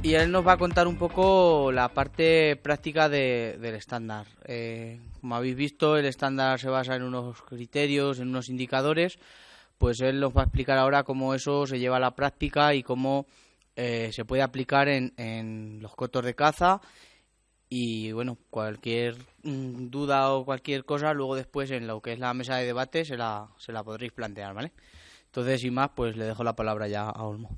y él nos va a contar un poco la parte práctica del estándar. Como habéis visto, el estándar se basa en unos criterios, en unos indicadores. Pues él nos va a explicar ahora cómo eso se lleva a la práctica y cómo se puede aplicar en los cotos de caza. Y bueno, cualquier duda o cualquier cosa, luego después en lo que es la mesa de debate se la podréis plantear, ¿vale? Entonces, sin más, pues le dejo la palabra ya a Olmo.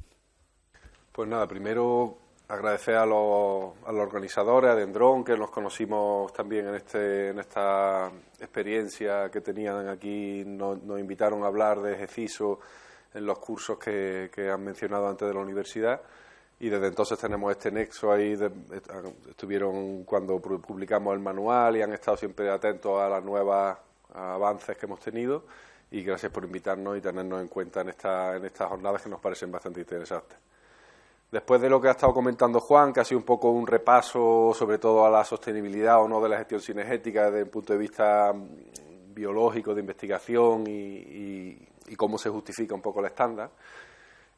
Pues nada, primero agradecer a los organizadores, a Dendrón, que nos conocimos también en esta experiencia que tenían aquí, nos invitaron a hablar de GECISO en los cursos que han mencionado antes de la universidad, y desde entonces tenemos este nexo ahí, estuvieron cuando publicamos el manual y han estado siempre atentos a las nuevas avances que hemos tenido, y gracias por invitarnos y tenernos en cuenta en estas jornadas que nos parecen bastante interesantes. Después de lo que ha estado comentando Juan, que ha sido un poco un repaso sobre todo a la sostenibilidad o no de la gestión cinegética desde el punto de vista biológico, de investigación y cómo se justifica un poco el estándar,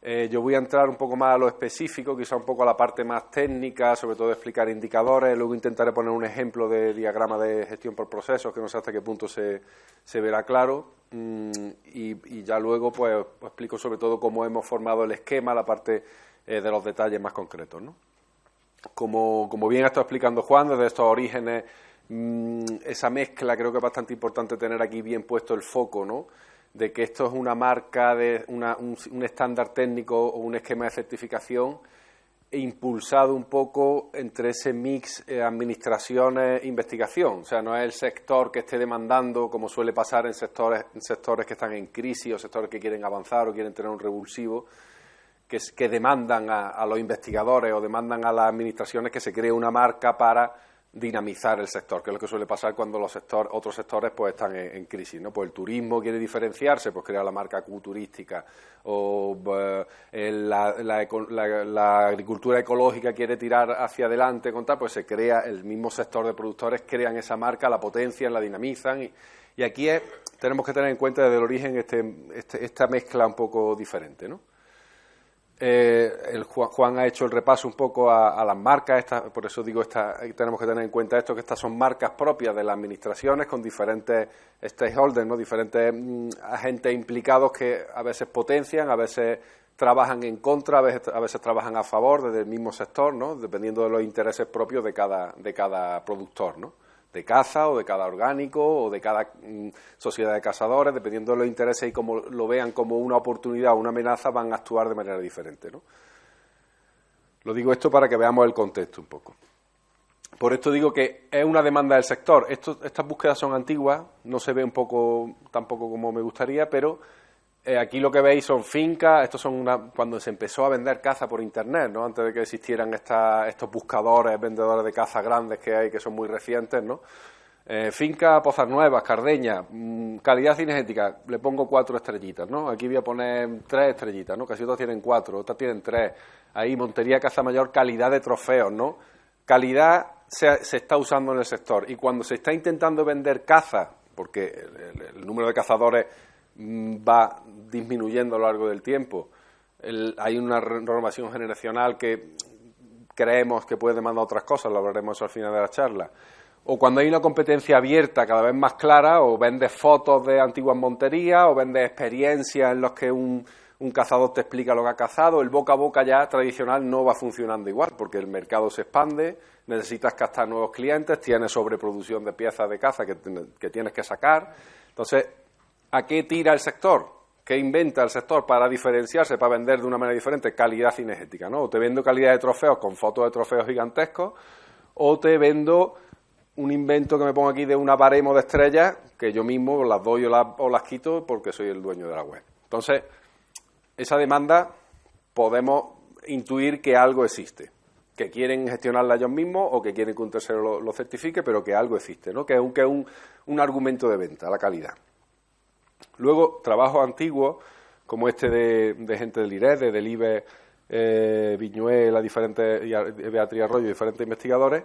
yo voy a entrar un poco más a lo específico, quizá un poco a la parte más técnica, sobre todo de explicar indicadores, luego intentaré poner un ejemplo de diagrama de gestión por procesos, que no sé hasta qué punto se verá claro, y ya luego pues explico sobre todo cómo hemos formado el esquema, la parte de los detalles más concretos, ¿no? Como bien ha estado explicando Juan, desde estos orígenes, esa mezcla creo que es bastante importante tener aquí bien puesto el foco, ¿no? De que esto es una marca, un estándar técnico o un esquema de certificación impulsado un poco entre ese mix administraciones-investigación. O sea, no es el sector que esté demandando, como suele pasar en sectores que están en crisis o sectores que quieren avanzar o quieren tener un revulsivo, que demandan a los investigadores o demandan a las administraciones que se cree una marca para dinamizar el sector, que es lo que suele pasar cuando otros sectores pues están en crisis, ¿no? Pues el turismo quiere diferenciarse, pues crea la marca Q-turística, o la agricultura ecológica quiere tirar hacia adelante, pues se crea, el mismo sector de productores crean esa marca, la potencian, la dinamizan, y aquí tenemos que tener en cuenta desde el origen esta mezcla un poco diferente, ¿no? Juan ha hecho el repaso un poco a las marcas, por eso digo, tenemos que tener en cuenta esto, que estas son marcas propias de las administraciones con diferentes stakeholders, ¿no? Diferentes agentes implicados que a veces potencian, a veces trabajan en contra, a veces trabajan a favor desde el mismo sector, ¿no? Dependiendo de los intereses propios de cada productor, ¿no? De caza o de cada orgánico o de cada sociedad de cazadores, dependiendo de los intereses y como lo vean como una oportunidad o una amenaza, van a actuar de manera diferente, ¿no? Lo digo esto para que veamos el contexto un poco. Por esto digo que es una demanda del sector. Estas búsquedas son antiguas, no se ve tampoco como me gustaría, pero aquí lo que veis son fincas. Estos son cuando se empezó a vender caza por internet, ¿no? Antes de que existieran estos buscadores, vendedores de caza grandes que hay, que son muy recientes, ¿no? Finca Pozas Nuevas, Cardeña, calidad cinegética, le pongo 4 estrellitas, ¿no? Aquí voy a poner 3 estrellitas, ¿no? Casi otras tienen 4, otras tienen 3. Ahí Montería Caza Mayor, calidad de trofeos, ¿no? Calidad se está usando en el sector, y cuando se está intentando vender caza, porque el número de cazadores va disminuyendo a lo largo del tiempo, hay una renovación generacional que creemos que puede demandar otras cosas, lo hablaremos al final de la charla, o cuando hay una competencia abierta cada vez más clara, o vendes fotos de antiguas monterías, o vendes experiencias en las que un cazador te explica lo que ha cazado, el boca a boca ya tradicional no va funcionando igual, porque el mercado se expande, necesitas captar nuevos clientes, tienes sobreproducción de piezas de caza que tienes que sacar. Entonces, ¿a qué tira el sector? ¿Qué inventa el sector para diferenciarse, para vender de una manera diferente? Calidad cinegética, ¿no? O te vendo calidad de trofeos con fotos de trofeos gigantescos, o te vendo un invento que me pongo aquí de una baremo de estrellas que yo mismo las doy o las quito porque soy el dueño de la web. Entonces, esa demanda podemos intuir que algo existe, que quieren gestionarla ellos mismos o que quieren que un tercero lo certifique, pero que algo existe, ¿no? Que es un argumento de venta, la calidad. Luego, trabajos antiguos, como este de gente del IRED, de Delibes, Viñuela, Beatriz Arroyo, diferentes investigadores,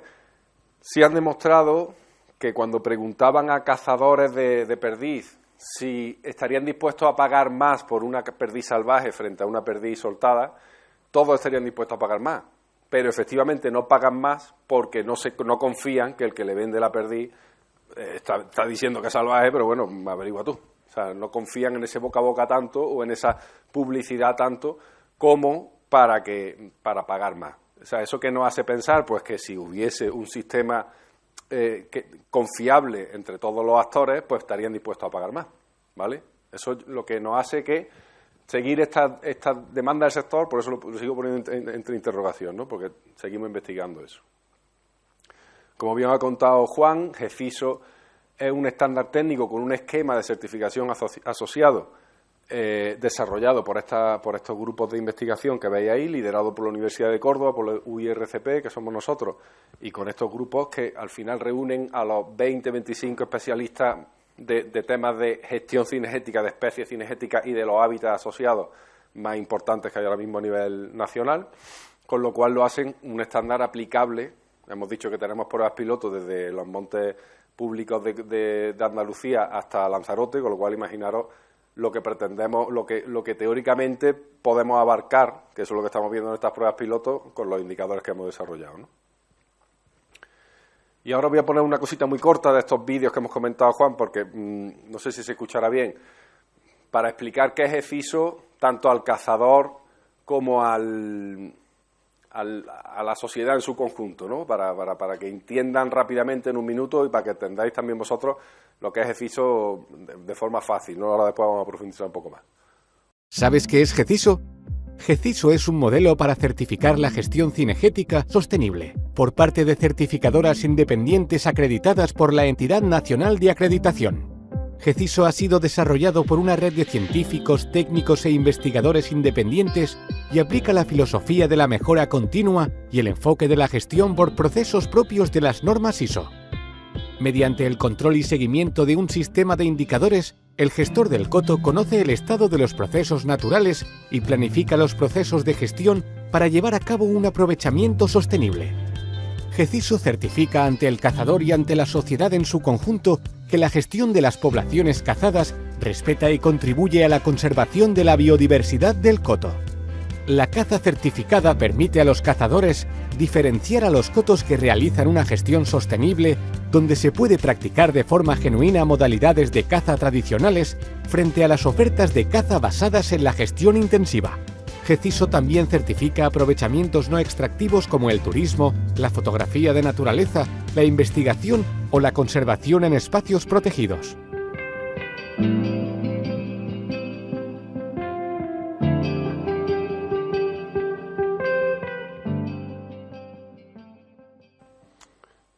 sí han demostrado que cuando preguntaban a cazadores de perdiz si estarían dispuestos a pagar más por una perdiz salvaje frente a una perdiz soltada, todos estarían dispuestos a pagar más, pero efectivamente no pagan más porque no confían que el que le vende la perdiz está diciendo que es salvaje, pero bueno, averigua tú. O sea, no confían en ese boca a boca tanto o en esa publicidad tanto como para pagar más. O sea, eso que nos hace pensar, pues que si hubiese un sistema confiable entre todos los actores, pues estarían dispuestos a pagar más, ¿vale? Eso es lo que nos hace que seguir esta demanda del sector, por eso lo sigo poniendo entre interrogación, ¿no? Porque seguimos investigando eso. Como bien ha contado Juan, GECISO es un estándar técnico con un esquema de certificación asociado desarrollado por estos grupos de investigación que veis ahí, liderado por la Universidad de Córdoba, por la UIRCP, que somos nosotros, y con estos grupos que al final reúnen a los 20-25 especialistas de temas de gestión cinegética, de especies cinegéticas y de los hábitats asociados más importantes que hay ahora mismo a nivel nacional, con lo cual lo hacen un estándar aplicable. Hemos dicho que tenemos pruebas pilotos desde los montes públicos de Andalucía hasta Lanzarote, con lo cual imaginaros lo que pretendemos, lo que teóricamente podemos abarcar, que eso es lo que estamos viendo en estas pruebas pilotos, con los indicadores que hemos desarrollado, ¿no? Y ahora voy a poner una cosita muy corta de estos vídeos que hemos comentado, Juan, porque no sé si se escuchará bien, para explicar qué es GECISO, tanto al cazador como a la sociedad en su conjunto, ¿no? Para que entiendan rápidamente en un minuto y para que entendáis también vosotros lo que es GECISO de forma fácil, ¿no? Ahora después vamos a profundizar un poco más. ¿Sabes qué es GECISO? GECISO es un modelo para certificar la gestión cinegética sostenible por parte de certificadoras independientes acreditadas por la Entidad Nacional de Acreditación. GECISO ha sido desarrollado por una red de científicos, técnicos e investigadores independientes y aplica la filosofía de la mejora continua y el enfoque de la gestión por procesos propios de las normas ISO. Mediante el control y seguimiento de un sistema de indicadores, el gestor del coto conoce el estado de los procesos naturales y planifica los procesos de gestión para llevar a cabo un aprovechamiento sostenible. GECISO certifica ante el cazador y ante la sociedad en su conjunto que la gestión de las poblaciones cazadas respeta y contribuye a la conservación de la biodiversidad del coto. La caza certificada permite a los cazadores diferenciar a los cotos que realizan una gestión sostenible, donde se puede practicar de forma genuina modalidades de caza tradicionales frente a las ofertas de caza basadas en la gestión intensiva. GECISO también certifica aprovechamientos no extractivos como el turismo, la fotografía de naturaleza, la investigación o la conservación en espacios protegidos.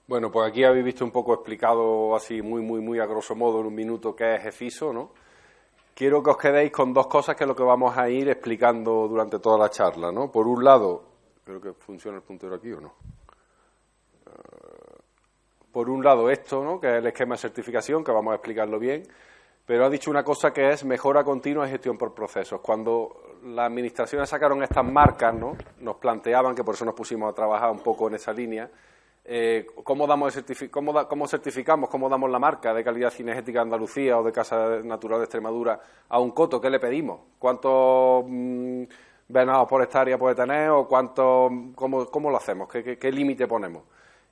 Bueno, pues aquí habéis visto un poco explicado así muy a grosso modo en un minuto qué es GECISO, ¿no? Quiero que os quedéis con dos cosas que es lo que vamos a ir explicando durante toda la charla, ¿no? Por un lado, creo que funciona el puntero aquí o no. Por un lado esto, ¿no? Que es el esquema de certificación, que vamos a explicarlo bien, pero ha dicho una cosa que es mejora continua y gestión por procesos. Cuando las administraciones sacaron estas marcas, ¿no? Nos planteaban, que por eso nos pusimos a trabajar un poco en esa línea, ¿cómo certificamos, cómo damos la marca de calidad cinegética de Andalucía o de Casa Natural de Extremadura a un coto? ¿Qué le pedimos? ¿Cuántos venados por hectárea puede tener o cómo lo hacemos? ¿Qué límite ponemos?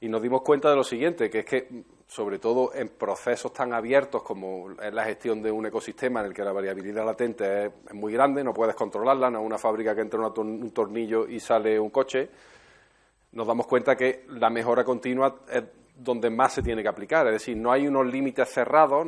Y nos dimos cuenta de lo siguiente, que es que, sobre todo en procesos tan abiertos como es la gestión de un ecosistema en el que la variabilidad latente es muy grande, no puedes controlarla, no es una fábrica que entra un tornillo y sale un coche, nos damos cuenta que la mejora continua es donde más se tiene que aplicar. Es decir, no hay unos límites cerrados,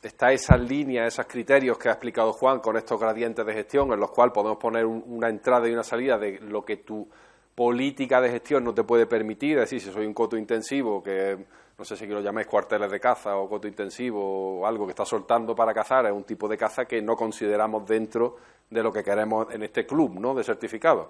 está esas líneas, esos criterios que ha explicado Juan con estos gradientes de gestión en los cuales podemos poner una entrada y una salida de lo que tu política de gestión no te puede permitir. Es decir, si soy un coto intensivo, que no sé si lo llamáis cuarteles de caza o coto intensivo o algo que está soltando para cazar, es un tipo de caza que no consideramos dentro de lo que queremos en este club, ¿no?, de certificados.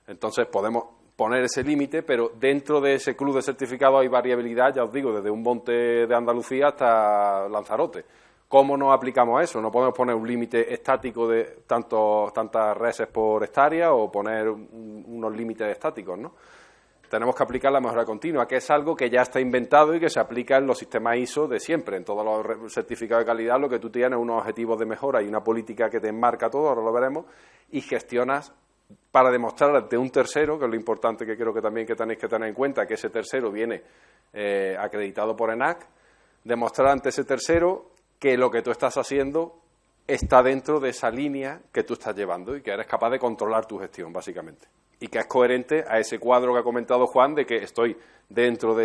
Entonces podemos poner ese límite, pero dentro de ese club de certificados hay variabilidad, ya os digo, desde un monte de Andalucía hasta Lanzarote. ¿Cómo nos aplicamos a eso? No podemos poner un límite estático de tantas reses por hectárea o poner unos límites estáticos, ¿no? Tenemos que aplicar la mejora continua, que es algo que ya está inventado y que se aplica en los sistemas ISO de siempre. En todos los certificados de calidad lo que tú tienes unos objetivos de mejora y una política que te enmarca todo, ahora lo veremos, y gestionas para demostrar ante un tercero, que es lo importante que creo que también que tenéis que tener en cuenta, que ese tercero viene acreditado por ENAC, demostrar ante ese tercero que lo que tú estás haciendo está dentro de esa línea que tú estás llevando y que eres capaz de controlar tu gestión, básicamente. Y que es coherente a ese cuadro que ha comentado Juan, de que estoy dentro de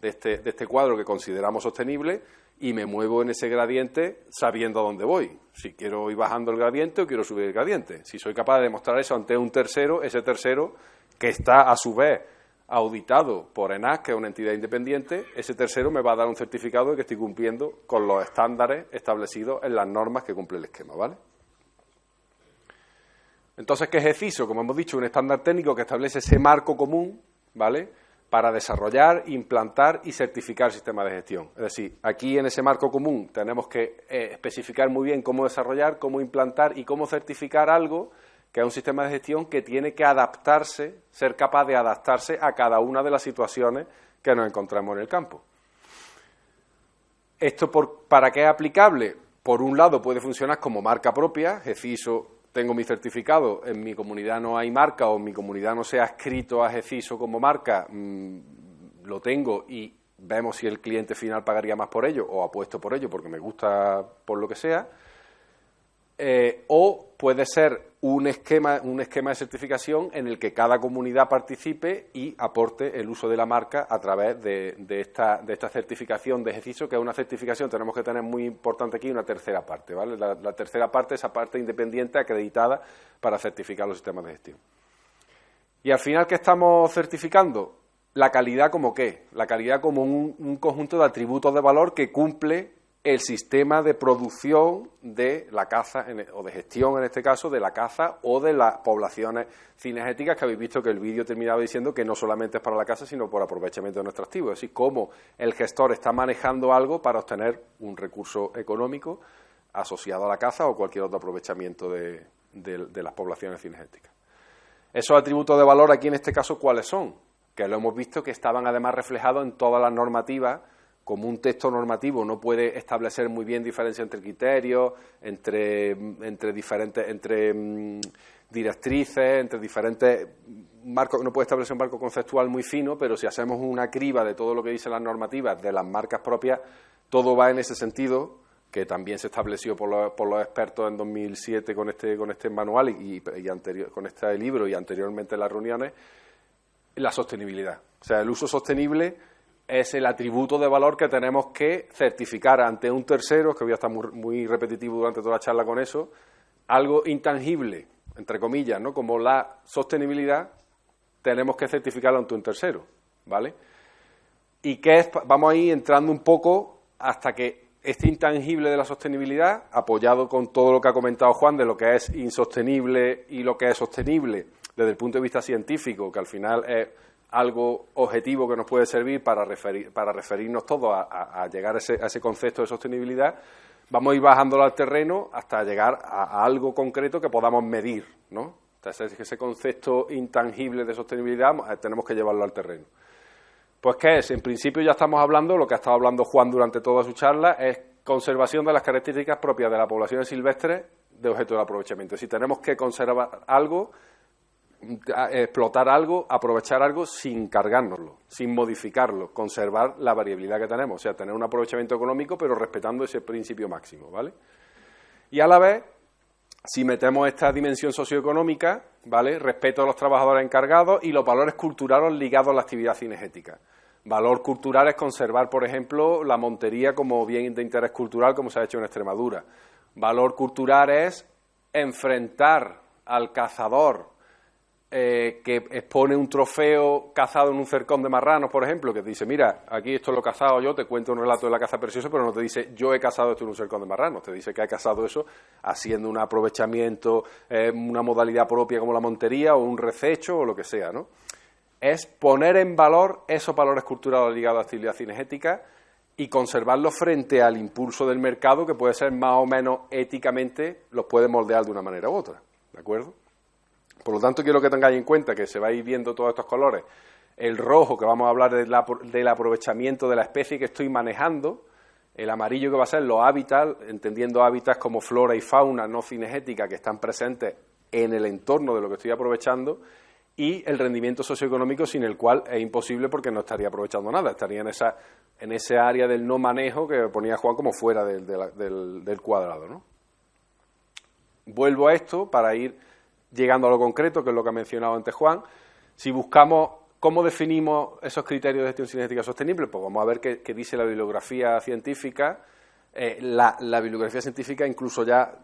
este cuadro que consideramos sostenible y me muevo en ese gradiente sabiendo a dónde voy. Si quiero ir bajando el gradiente o quiero subir el gradiente. Si soy capaz de demostrar eso ante un tercero, ese tercero que está a su vez auditado por ENAC, que es una entidad independiente, ese tercero me va a dar un certificado de que estoy cumpliendo con los estándares establecidos en las normas que cumple el esquema, ¿vale? Entonces, ¿qué es ECISO? Como hemos dicho, un estándar técnico que establece ese marco común, ¿vale?, para desarrollar, implantar y certificar sistemas de gestión. Es decir, aquí en ese marco común tenemos que especificar muy bien cómo desarrollar, cómo implantar y cómo certificar algo que es un sistema de gestión que tiene que adaptarse, ser capaz de adaptarse a cada una de las situaciones que nos encontramos en el campo. ¿Esto para qué es aplicable? Por un lado puede funcionar como marca propia, GECISO, tengo mi certificado, en mi comunidad no hay marca o en mi comunidad no se ha adscrito a GECISO como marca, lo tengo y vemos si el cliente final pagaría más por ello o apuesto por ello porque me gusta por lo que sea. O puede ser un esquema de certificación en el que cada comunidad participe y aporte el uso de la marca a través de esta certificación de GECISO, que es una certificación, tenemos que tener muy importante aquí, una tercera parte, ¿vale? La tercera parte, esa parte independiente acreditada para certificar los sistemas de gestión. Y al final, ¿qué estamos certificando? La calidad como ¿qué? La calidad como un conjunto de atributos de valor que cumple el sistema de producción de la caza, o de gestión en este caso, de la caza o de las poblaciones cinegéticas, que habéis visto que el vídeo terminaba diciendo que no solamente es para la caza, sino por aprovechamiento de nuestro activo. Es decir, cómo el gestor está manejando algo para obtener un recurso económico asociado a la caza o cualquier otro aprovechamiento de las poblaciones cinegéticas. Esos atributos de valor aquí en este caso, ¿cuáles son? Que lo hemos visto que estaban además reflejados en todas las normativas. Como un texto normativo no puede establecer muy bien diferencia entre criterios, entre directrices, entre diferentes marcos, no puede establecer un marco conceptual muy fino, pero si hacemos una criba de todo lo que dicen las normativas de las marcas propias, todo va en ese sentido, que también se estableció por los expertos en 2007 con este manual y con este libro y anteriormente en las reuniones, la sostenibilidad. O sea, el uso sostenible es el atributo de valor que tenemos que certificar ante un tercero, que voy a estar muy repetitivo durante toda la charla con eso, algo intangible, entre comillas, ¿no? Como la sostenibilidad, tenemos que certificarlo ante un tercero, ¿vale? Y qué es, vamos a ir entrando un poco hasta que este intangible de la sostenibilidad, apoyado con todo lo que ha comentado Juan de lo que es insostenible y lo que es sostenible desde el punto de vista científico, que al final es algo objetivo que nos puede servir para referirnos todos a llegar a ese concepto de sostenibilidad, vamos a ir bajándolo al terreno hasta llegar a algo concreto que podamos medir, ¿no? Entonces, ese concepto intangible de sostenibilidad tenemos que llevarlo al terreno. Pues, ¿qué es? En principio ya estamos hablando, lo que ha estado hablando Juan durante toda su charla, es conservación de las características propias de las poblaciones silvestres de objeto de aprovechamiento. Si tenemos que conservar algo, explotar algo, aprovechar algo sin cargárnoslo, sin modificarlo, conservar la variabilidad que tenemos, o sea, tener un aprovechamiento económico pero respetando ese principio máximo, ¿vale? Y a la vez, si metemos esta dimensión socioeconómica, ¿vale?, respeto a los trabajadores encargados y los valores culturales ligados a la actividad cinegética. Valor cultural es conservar, por ejemplo, la montería como bien de interés cultural, como se ha hecho en Extremadura. Valor cultural es enfrentar al cazador que expone un trofeo cazado en un cercón de marranos, por ejemplo, que te dice, mira, aquí esto lo he cazado yo, te cuento un relato de la caza preciosa, pero no te dice, yo he cazado esto en un cercón de marranos, te dice que ha cazado eso haciendo un aprovechamiento, una modalidad propia como la montería o un rececho o lo que sea, ¿no? Es poner en valor esos valores culturales ligados a la actividad cinegética y conservarlos frente al impulso del mercado, que puede ser más o menos éticamente, los puede moldear de una manera u otra, ¿de acuerdo? Por lo tanto, quiero que tengáis en cuenta que se va a ir viendo todos estos colores. El rojo, que vamos a hablar del aprovechamiento de la especie que estoy manejando. El amarillo, que va a ser los hábitats, entendiendo hábitats como flora y fauna no cinegética que están presentes en el entorno de lo que estoy aprovechando, y el rendimiento socioeconómico, sin el cual es imposible porque no estaría aprovechando nada, estaría en ese área del no manejo que ponía Juan como fuera del cuadrado, ¿no? Vuelvo a esto para ir llegando a lo concreto, que es lo que ha mencionado antes Juan. Si buscamos cómo definimos esos criterios de gestión cinegética sostenible, pues vamos a ver qué dice la bibliografía científica. La bibliografía científica, incluso ya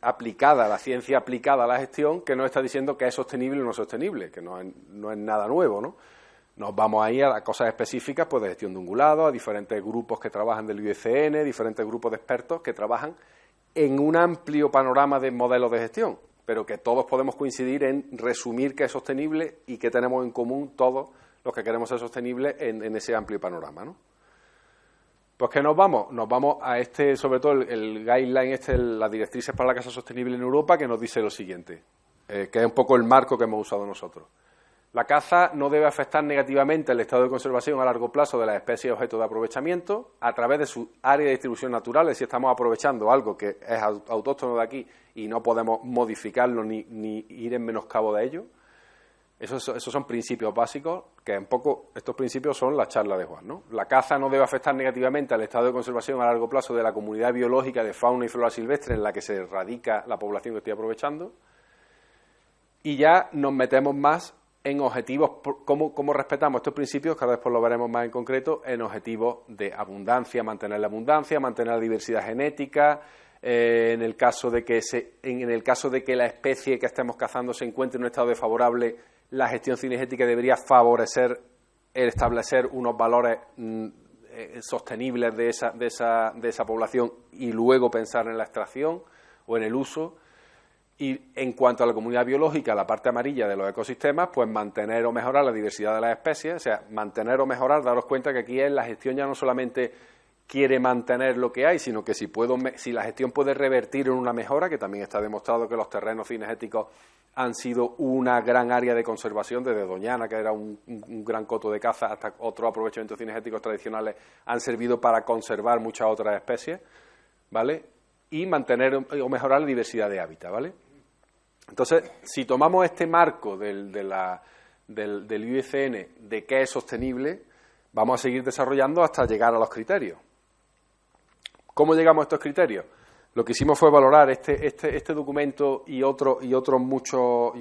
aplicada, la ciencia aplicada a la gestión, que nos está diciendo que es sostenible o no sostenible, que no es nada nuevo, ¿no? Nos vamos ahí a cosas específicas, pues de gestión de ungulados, a diferentes grupos que trabajan del IUCN, diferentes grupos de expertos que trabajan en un amplio panorama de modelos de gestión, pero que todos podemos coincidir en resumir qué es sostenible y qué tenemos en común todos los que queremos ser sostenibles en ese amplio panorama, ¿no? Pues ¿qué nos vamos? Nos vamos a sobre todo el guideline, las directrices para la caza sostenible en Europa, que nos dice lo siguiente, que es un poco el marco que hemos usado nosotros. La caza no debe afectar negativamente el estado de conservación a largo plazo de las especies objeto de aprovechamiento a través de su área de distribución naturales. Si estamos aprovechando algo que es autóctono de aquí y no podemos modificarlo ni ir en menoscabo de ello. Esos son principios básicos, que un poco estos principios son la charla de Juan, ¿no? La caza no debe afectar negativamente al estado de conservación a largo plazo de la comunidad biológica de fauna y flora silvestre en la que se radica la población que estoy aprovechando. Y ya nos metemos más en objetivos, cómo respetamos estos principios, que ahora después lo veremos más en concreto, en objetivos de abundancia, mantener la diversidad genética, en el caso de que la especie que estemos cazando se encuentre en un estado desfavorable, la gestión cinegética debería favorecer el establecer unos valores sostenibles de esa población y luego pensar en la extracción o en el uso. Y en cuanto a la comunidad biológica, la parte amarilla de los ecosistemas, pues mantener o mejorar la diversidad de las especies, o sea, mantener o mejorar, daros cuenta que aquí la gestión ya no solamente quiere mantener lo que hay, sino que si la gestión puede revertir en una mejora, que también está demostrado que los terrenos cinegéticos han sido una gran área de conservación, desde Doñana, que era un gran coto de caza, hasta otros aprovechamientos cinegéticos tradicionales, han servido para conservar muchas otras especies, ¿vale? Y mantener o mejorar la diversidad de hábitat, ¿vale? Entonces, si tomamos este marco del IUCN de qué es sostenible, vamos a seguir desarrollando hasta llegar a los criterios. ¿Cómo llegamos a estos criterios? Lo que hicimos fue valorar este documento y otros muchos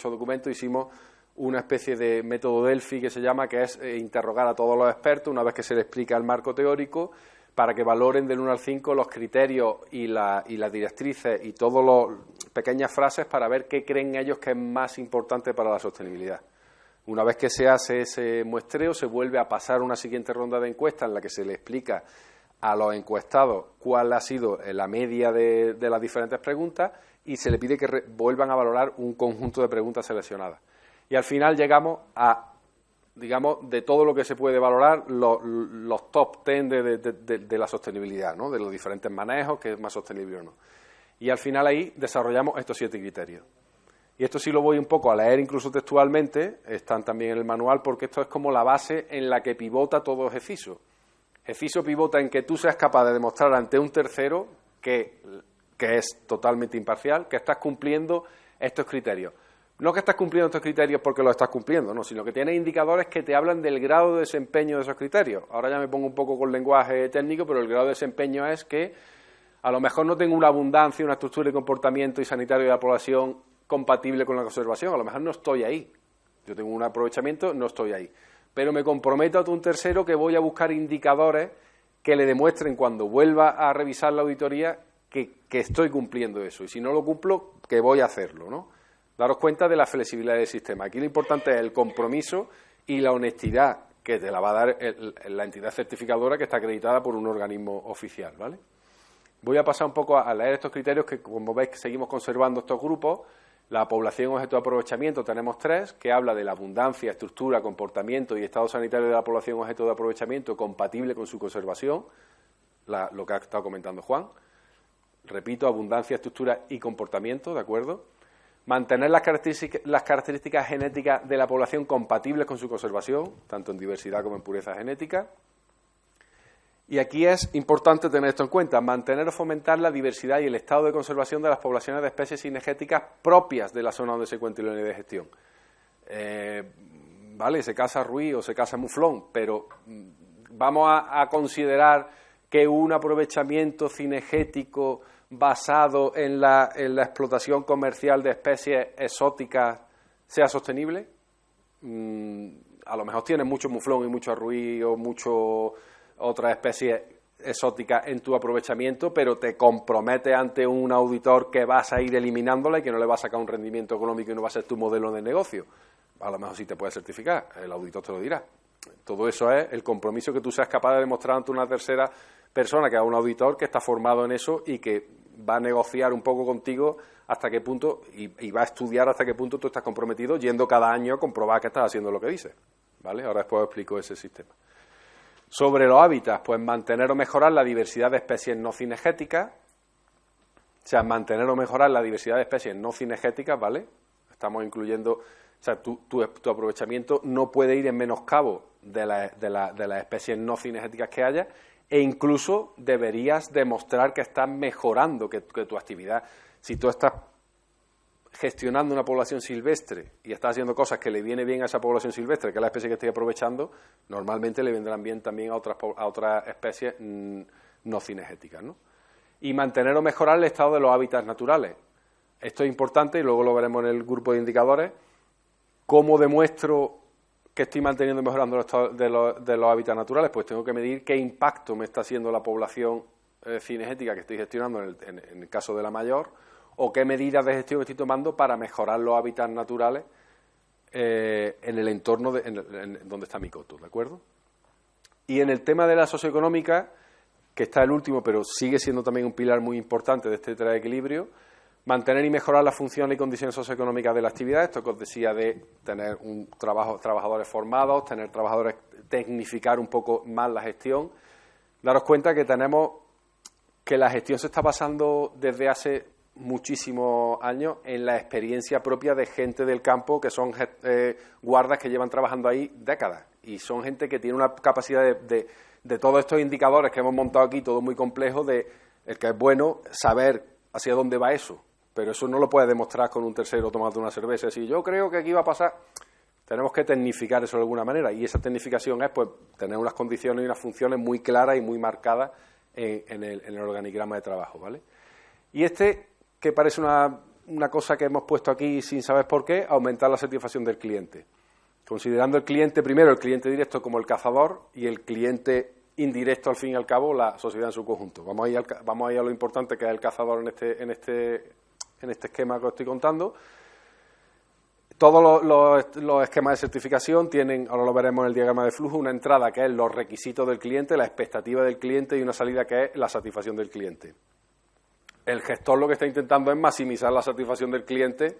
documentos. Hicimos una especie de método Delphi que se llama, que es interrogar a todos los expertos una vez que se les explica el marco teórico, para que valoren del 1 al 5 los criterios y las directrices y todas las pequeñas frases para ver qué creen ellos que es más importante para la sostenibilidad. Una vez que se hace ese muestreo, se vuelve a pasar una siguiente ronda de encuesta en la que se le explica a los encuestados cuál ha sido la media de las diferentes preguntas y se le pide que vuelvan a valorar un conjunto de preguntas seleccionadas. Y al final llegamos a, digamos, de todo lo que se puede valorar, los top 10 de la sostenibilidad, ¿no? De los diferentes manejos, que es más sostenible o no. Y al final ahí desarrollamos estos 7 criterios. Y esto sí lo voy un poco a leer incluso textualmente, están también en el manual, porque esto es como la base en la que pivota todo GECISO. GECISO pivota en que tú seas capaz de demostrar ante un tercero que es totalmente imparcial, que estás cumpliendo estos criterios. No que estás cumpliendo estos criterios porque los estás cumpliendo, no, sino que tienes indicadores que te hablan del grado de desempeño de esos criterios. Ahora ya me pongo un poco con lenguaje técnico, pero el grado de desempeño es que a lo mejor no tengo una abundancia, una estructura de comportamiento y sanitario de la población compatible con la conservación, a lo mejor no estoy ahí. Yo tengo un aprovechamiento, no estoy ahí. Pero me comprometo a un tercero que voy a buscar indicadores que le demuestren cuando vuelva a revisar la auditoría que estoy cumpliendo eso. Y si no lo cumplo, que voy a hacerlo, ¿no? Daros cuenta de la flexibilidad del sistema. Aquí lo importante es el compromiso y la honestidad que te la va a dar la entidad certificadora que está acreditada por un organismo oficial, ¿vale? Voy a pasar un poco a leer estos criterios que, como veis, que seguimos conservando estos grupos. La población objeto de aprovechamiento tenemos 3, que habla de la abundancia, estructura, comportamiento y estado sanitario de la población objeto de aprovechamiento compatible con su conservación, lo que ha estado comentando Juan. Repito, abundancia, estructura y comportamiento, ¿de acuerdo? Mantener las características genéticas de la población compatibles con su conservación, tanto en diversidad como en pureza genética. Y aquí es importante tener esto en cuenta, mantener o fomentar la diversidad y el estado de conservación de las poblaciones de especies cinegéticas propias de la zona donde se encuentre la unidad de gestión. Vale, se casa Ruiz o se casa Muflón, pero vamos a considerar que un aprovechamiento cinegético basado en la explotación comercial de especies exóticas sea sostenible. A lo mejor tienes mucho Muflón y mucho Ruiz o mucho otras especies exóticas en tu aprovechamiento, pero te compromete ante un auditor que vas a ir eliminándola y que no le va a sacar un rendimiento económico y no va a ser tu modelo de negocio. A lo mejor sí te puede certificar, el auditor te lo dirá. Todo eso es el compromiso que tú seas capaz de demostrar ante una tercera persona, que es un auditor que está formado en eso y que va a negociar un poco contigo hasta qué punto y va a estudiar hasta qué punto tú estás comprometido, yendo cada año a comprobar que estás haciendo lo que dices. ¿Vale? Ahora después os explico ese sistema. Sobre los hábitats, pues mantener o mejorar la diversidad de especies no cinegéticas, o sea, mantener o mejorar la diversidad de especies no cinegéticas, ¿vale? Estamos incluyendo, o sea, tu aprovechamiento no puede ir en menoscabo de las especies no cinegéticas que haya, e incluso deberías demostrar que estás mejorando, que tu actividad, si tú estás gestionando una población silvestre y estás haciendo cosas que le viene bien a esa población silvestre, que es la especie que estoy aprovechando, normalmente le vendrán bien también a otras especies no cinegéticas, ¿no? Y mantener o mejorar el estado de los hábitats naturales. Esto es importante y luego lo veremos en el grupo de indicadores. ¿Cómo demuestro que estoy manteniendo y mejorando el estado de los hábitats naturales? Pues tengo que medir qué impacto me está haciendo la población cinegética que estoy gestionando en el caso de la mayor, o qué medidas de gestión estoy tomando para mejorar los hábitats naturales en el entorno en donde está mi coto, ¿de acuerdo? Y en el tema de la socioeconómica, que está el último, pero sigue siendo también un pilar muy importante de este equilibrio, mantener y mejorar las funciones y condiciones socioeconómicas de la actividad, esto que os decía de tener trabajadores formados, tener trabajadores, tecnificar un poco más la gestión, daros cuenta que que la gestión se está basando desde hace muchísimos años en la experiencia propia de gente del campo que son guardas que llevan trabajando ahí décadas y son gente que tiene una capacidad de todos estos indicadores que hemos montado aquí, todo muy complejo, de el que es bueno saber hacia dónde va eso, pero eso no lo puedes demostrar con un tercero tomando una cerveza. Si yo creo que aquí va a pasar, tenemos que tecnificar eso de alguna manera y esa tecnificación es pues tener unas condiciones y unas funciones muy claras y muy marcadas en el organigrama de trabajo, ¿vale? Y que parece una cosa que hemos puesto aquí sin saber por qué, aumentar la satisfacción del cliente. Considerando el cliente primero, el cliente directo como el cazador y el cliente indirecto, al fin y al cabo, la sociedad en su conjunto. Vamos a ir a lo importante que es el cazador en este esquema que os estoy contando. Todos los esquemas de certificación tienen, ahora lo veremos en el diagrama de flujo, una entrada que es los requisitos del cliente, la expectativa del cliente y una salida que es la satisfacción del cliente. El gestor lo que está intentando es maximizar la satisfacción del cliente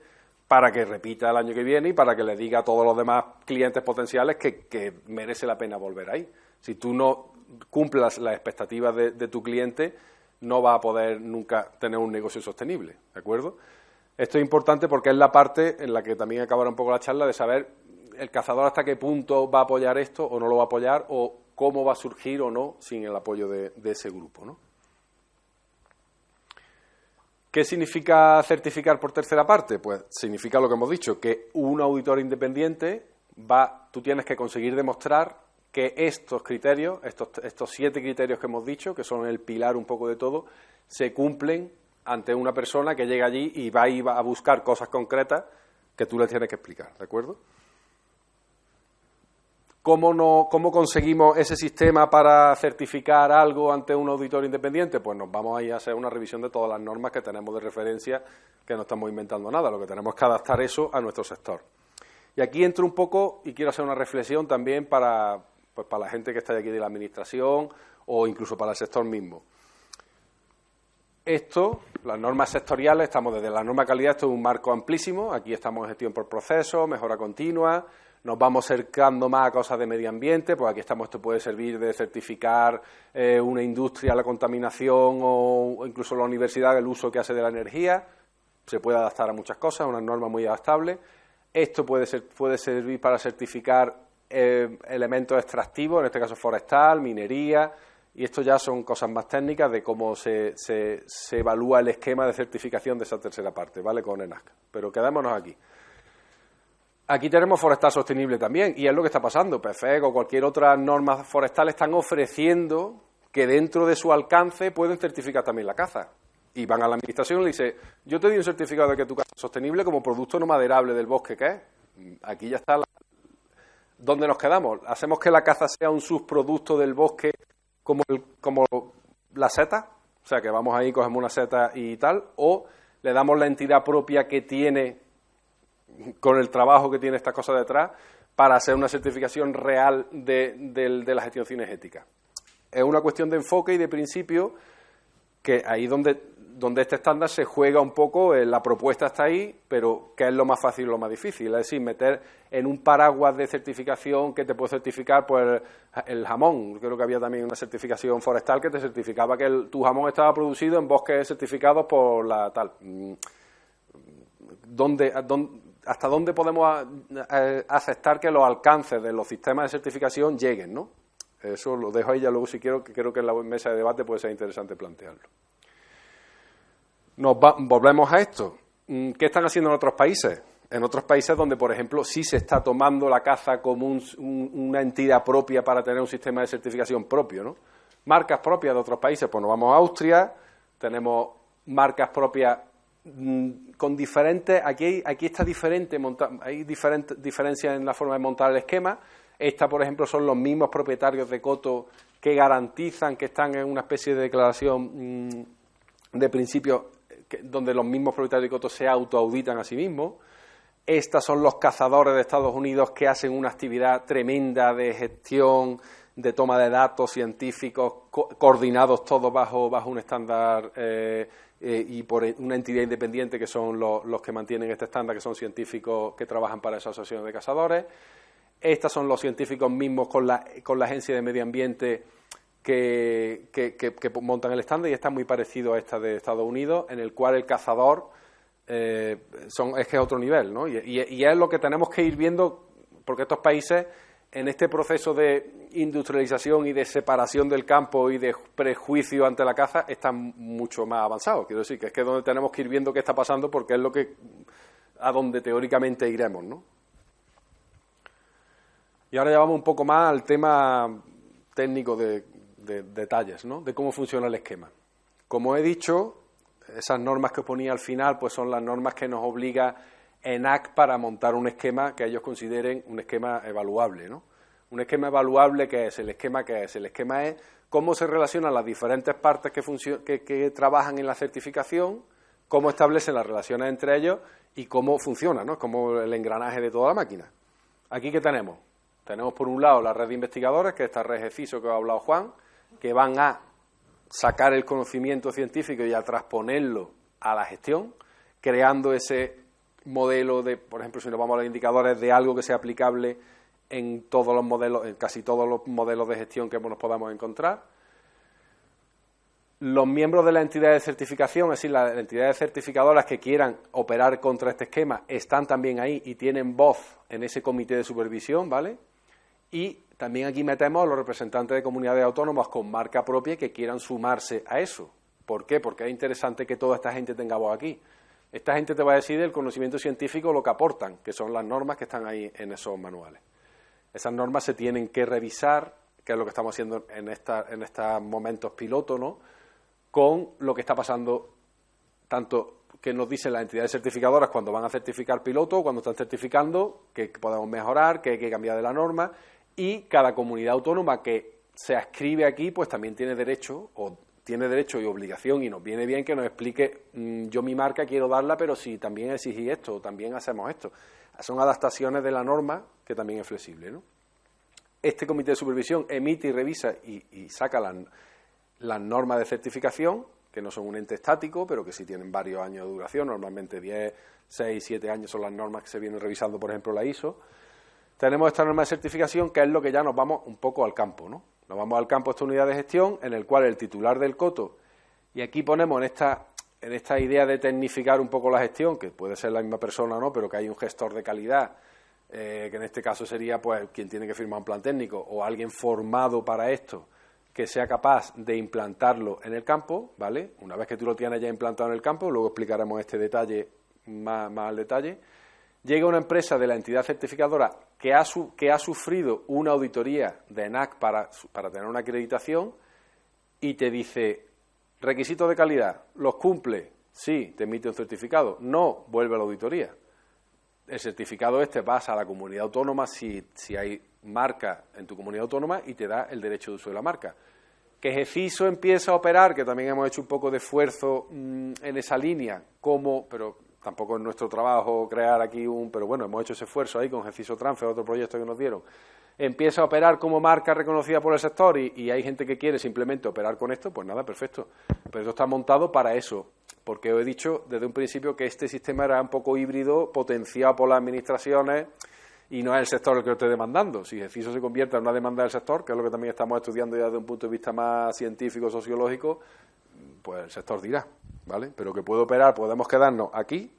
para que repita el año que viene y para que le diga a todos los demás clientes potenciales que merece la pena volver ahí. Si tú no cumplas las expectativas de tu cliente, no va a poder nunca tener un negocio sostenible, ¿de acuerdo? Esto es importante porque es la parte en la que también acabará un poco la charla de saber el cazador hasta qué punto va a apoyar esto o no lo va a apoyar o cómo va a surgir o no sin el apoyo de ese grupo, ¿no? ¿Qué significa certificar por tercera parte? Pues significa lo que hemos dicho, que un auditor independiente tú tienes que conseguir demostrar que estos criterios, estos 7 criterios que hemos dicho, que son el pilar un poco de todo, se cumplen ante una persona que llega allí y va a buscar cosas concretas que tú le tienes que explicar, ¿de acuerdo? ¿Cómo conseguimos ese sistema para certificar algo ante un auditor independiente? Pues nos vamos a ir a hacer una revisión de todas las normas que tenemos de referencia, que no estamos inventando nada, lo que tenemos que adaptar eso a nuestro sector. Y aquí entro un poco y quiero hacer una reflexión también para la gente que está aquí de la administración o incluso para el sector mismo. Las normas sectoriales, estamos desde la norma calidad, esto es un marco amplísimo, aquí estamos en gestión por proceso, mejora continua, nos vamos acercando más a cosas de medio ambiente, pues aquí estamos, esto puede servir de certificar una industria, la contaminación o incluso la universidad, el uso que hace de la energía, se puede adaptar a muchas cosas, una norma muy adaptable. Esto puede servir para certificar elementos extractivos, en este caso forestal, minería, Y esto ya son cosas más técnicas de cómo se evalúa el esquema de certificación de esa tercera parte, ¿vale? Con ENAC. Pero quedémonos aquí. Aquí tenemos forestal sostenible también, y es lo que está pasando. PFEC o cualquier otra norma forestal están ofreciendo que dentro de su alcance pueden certificar también la caza. Y van a la administración y le dicen, yo te doy un certificado de que tu caza es sostenible como producto no maderable del bosque, ¿qué es? Aquí ya está. ¿Dónde nos quedamos? ¿Hacemos que la caza sea un subproducto del bosque como la seta? O sea, que vamos ahí, cogemos una seta y tal, o le damos la entidad propia que tiene, con el trabajo que tiene esta cosa detrás, para hacer una certificación real de la gestión cinegética. Es una cuestión de enfoque y de principio, que ahí donde este estándar se juega un poco, la propuesta está ahí, pero ¿qué es lo más fácil y lo más difícil? Es decir, meter en un paraguas de certificación que te puede certificar pues el jamón. Creo que había también una certificación forestal que te certificaba que tu jamón estaba producido en bosques certificados por la tal. ¿Hasta dónde podemos aceptar que los alcances de los sistemas de certificación lleguen, ¿no? Eso lo dejo ahí ya luego si quiero, que creo que en la mesa de debate puede ser interesante plantearlo. Volvemos a esto. ¿Qué están haciendo en otros países? En otros países donde, por ejemplo, sí se está tomando la caza como una entidad propia para tener un sistema de certificación propio, ¿no? Marcas propias de otros países, pues nos vamos a Austria, tenemos marcas propias con diferentes, aquí está diferente, hay diferentes diferencias en la forma de montar el esquema. Esta, por ejemplo, son los mismos propietarios de coto que garantizan que están en una especie de declaración de principios donde los mismos propietarios de coto se autoauditan a sí mismos. Estas son los cazadores de Estados Unidos que hacen una actividad tremenda de gestión, de toma de datos científicos, coordinados todos bajo un estándar y por una entidad independiente que son los que mantienen este estándar, que son científicos que trabajan para esa asociación de cazadores. Estos son los científicos mismos con la Agencia de Medio Ambiente que montan el estándar, y está muy parecido a esta de Estados Unidos, en el cual el cazador es que es otro nivel, ¿no? Y es lo que tenemos que ir viendo, porque estos países, en este proceso de industrialización y de separación del campo y de prejuicio ante la caza, están mucho más avanzados. Quiero decir, que es donde tenemos que ir viendo qué está pasando, porque es a donde teóricamente iremos, ¿no? Y ahora ya vamos un poco más al tema técnico de detalles, ¿no? De cómo funciona el esquema. Como he dicho, esas normas que os ponía al final pues son las normas que nos obliga ENAC para montar un esquema que ellos consideren un esquema evaluable, ¿no? Un esquema evaluable, ¿qué es? El esquema es cómo se relacionan las diferentes partes que trabajan en la certificación, cómo establecen las relaciones entre ellos y cómo funciona, ¿no? Como el engranaje de toda la máquina. Aquí, ¿qué tenemos? Tenemos por un lado la red de investigadores, que es esta red GECISO que ha hablado Juan, que van a sacar el conocimiento científico y a transponerlo a la gestión, creando ese modelo de, por ejemplo, si nos vamos a los indicadores, de algo que sea aplicable en todos los modelos, en casi todos los modelos de gestión que nos podamos encontrar. Los miembros de la entidad de certificación, es decir, las entidades certificadoras que quieran operar contra este esquema, están también ahí y tienen voz en ese comité de supervisión, ¿vale? Y también aquí metemos a los representantes de comunidades autónomas con marca propia que quieran sumarse a eso. ¿Por qué? Porque es interesante que toda esta gente tenga voz aquí. Esta gente te va a decir del conocimiento científico lo que aportan, que son las normas que están ahí en esos manuales. Esas normas se tienen que revisar, que es lo que estamos haciendo en estos momentos piloto, ¿no? Con lo que está pasando, tanto que nos dicen las entidades certificadoras cuando van a certificar piloto, cuando están certificando, que podemos mejorar, que hay que cambiar de la norma, y cada comunidad autónoma que se adscribe aquí, pues también tiene derecho y obligación, y nos viene bien que nos explique, yo mi marca quiero darla, pero si también exigí esto, o también hacemos esto. Son adaptaciones de la norma que también es flexible, ¿no? Este comité de supervisión emite y revisa y saca las normas de certificación, que no son un ente estático, pero que sí tienen varios años de duración, normalmente 10, 6, 7 años son las normas que se vienen revisando, por ejemplo, la ISO. Tenemos esta norma de certificación, que es lo que ya nos vamos un poco al campo, ¿no? Nos vamos al campo, esta unidad de gestión, en el cual el titular del coto, y aquí ponemos en esta idea de tecnificar un poco la gestión, que puede ser la misma persona o no, pero que hay un gestor de calidad, que en este caso sería pues quien tiene que firmar un plan técnico, o alguien formado para esto, que sea capaz de implantarlo en el campo, ¿vale? Una vez que tú lo tienes ya implantado en el campo, luego explicaremos este detalle más al detalle. Llega una empresa de la entidad certificadora que ha sufrido una auditoría de ENAC para tener una acreditación y te dice, requisitos de calidad, ¿los cumple? Sí, te emite un certificado. No, vuelve a la auditoría. El certificado pasa a la comunidad autónoma si hay marca en tu comunidad autónoma y te da el derecho de uso de la marca. Que GEFISO empieza a operar, que también hemos hecho un poco de esfuerzo en esa línea, pero tampoco es nuestro trabajo crear aquí pero bueno, hemos hecho ese esfuerzo ahí con GEFISO Transfer, otro proyecto que nos dieron. Empieza a operar como marca reconocida por el sector y hay gente que quiere simplemente operar con esto, pues nada, perfecto. Pero esto está montado para eso, porque os he dicho desde un principio que este sistema era un poco híbrido, potenciado por las administraciones y no es el sector el que lo esté demandando. Si GEFISO se convierte en una demanda del sector, que es lo que también estamos estudiando ya desde un punto de vista más científico, sociológico, pues el sector dirá, ¿vale? Pero que puede operar, podemos quedarnos aquí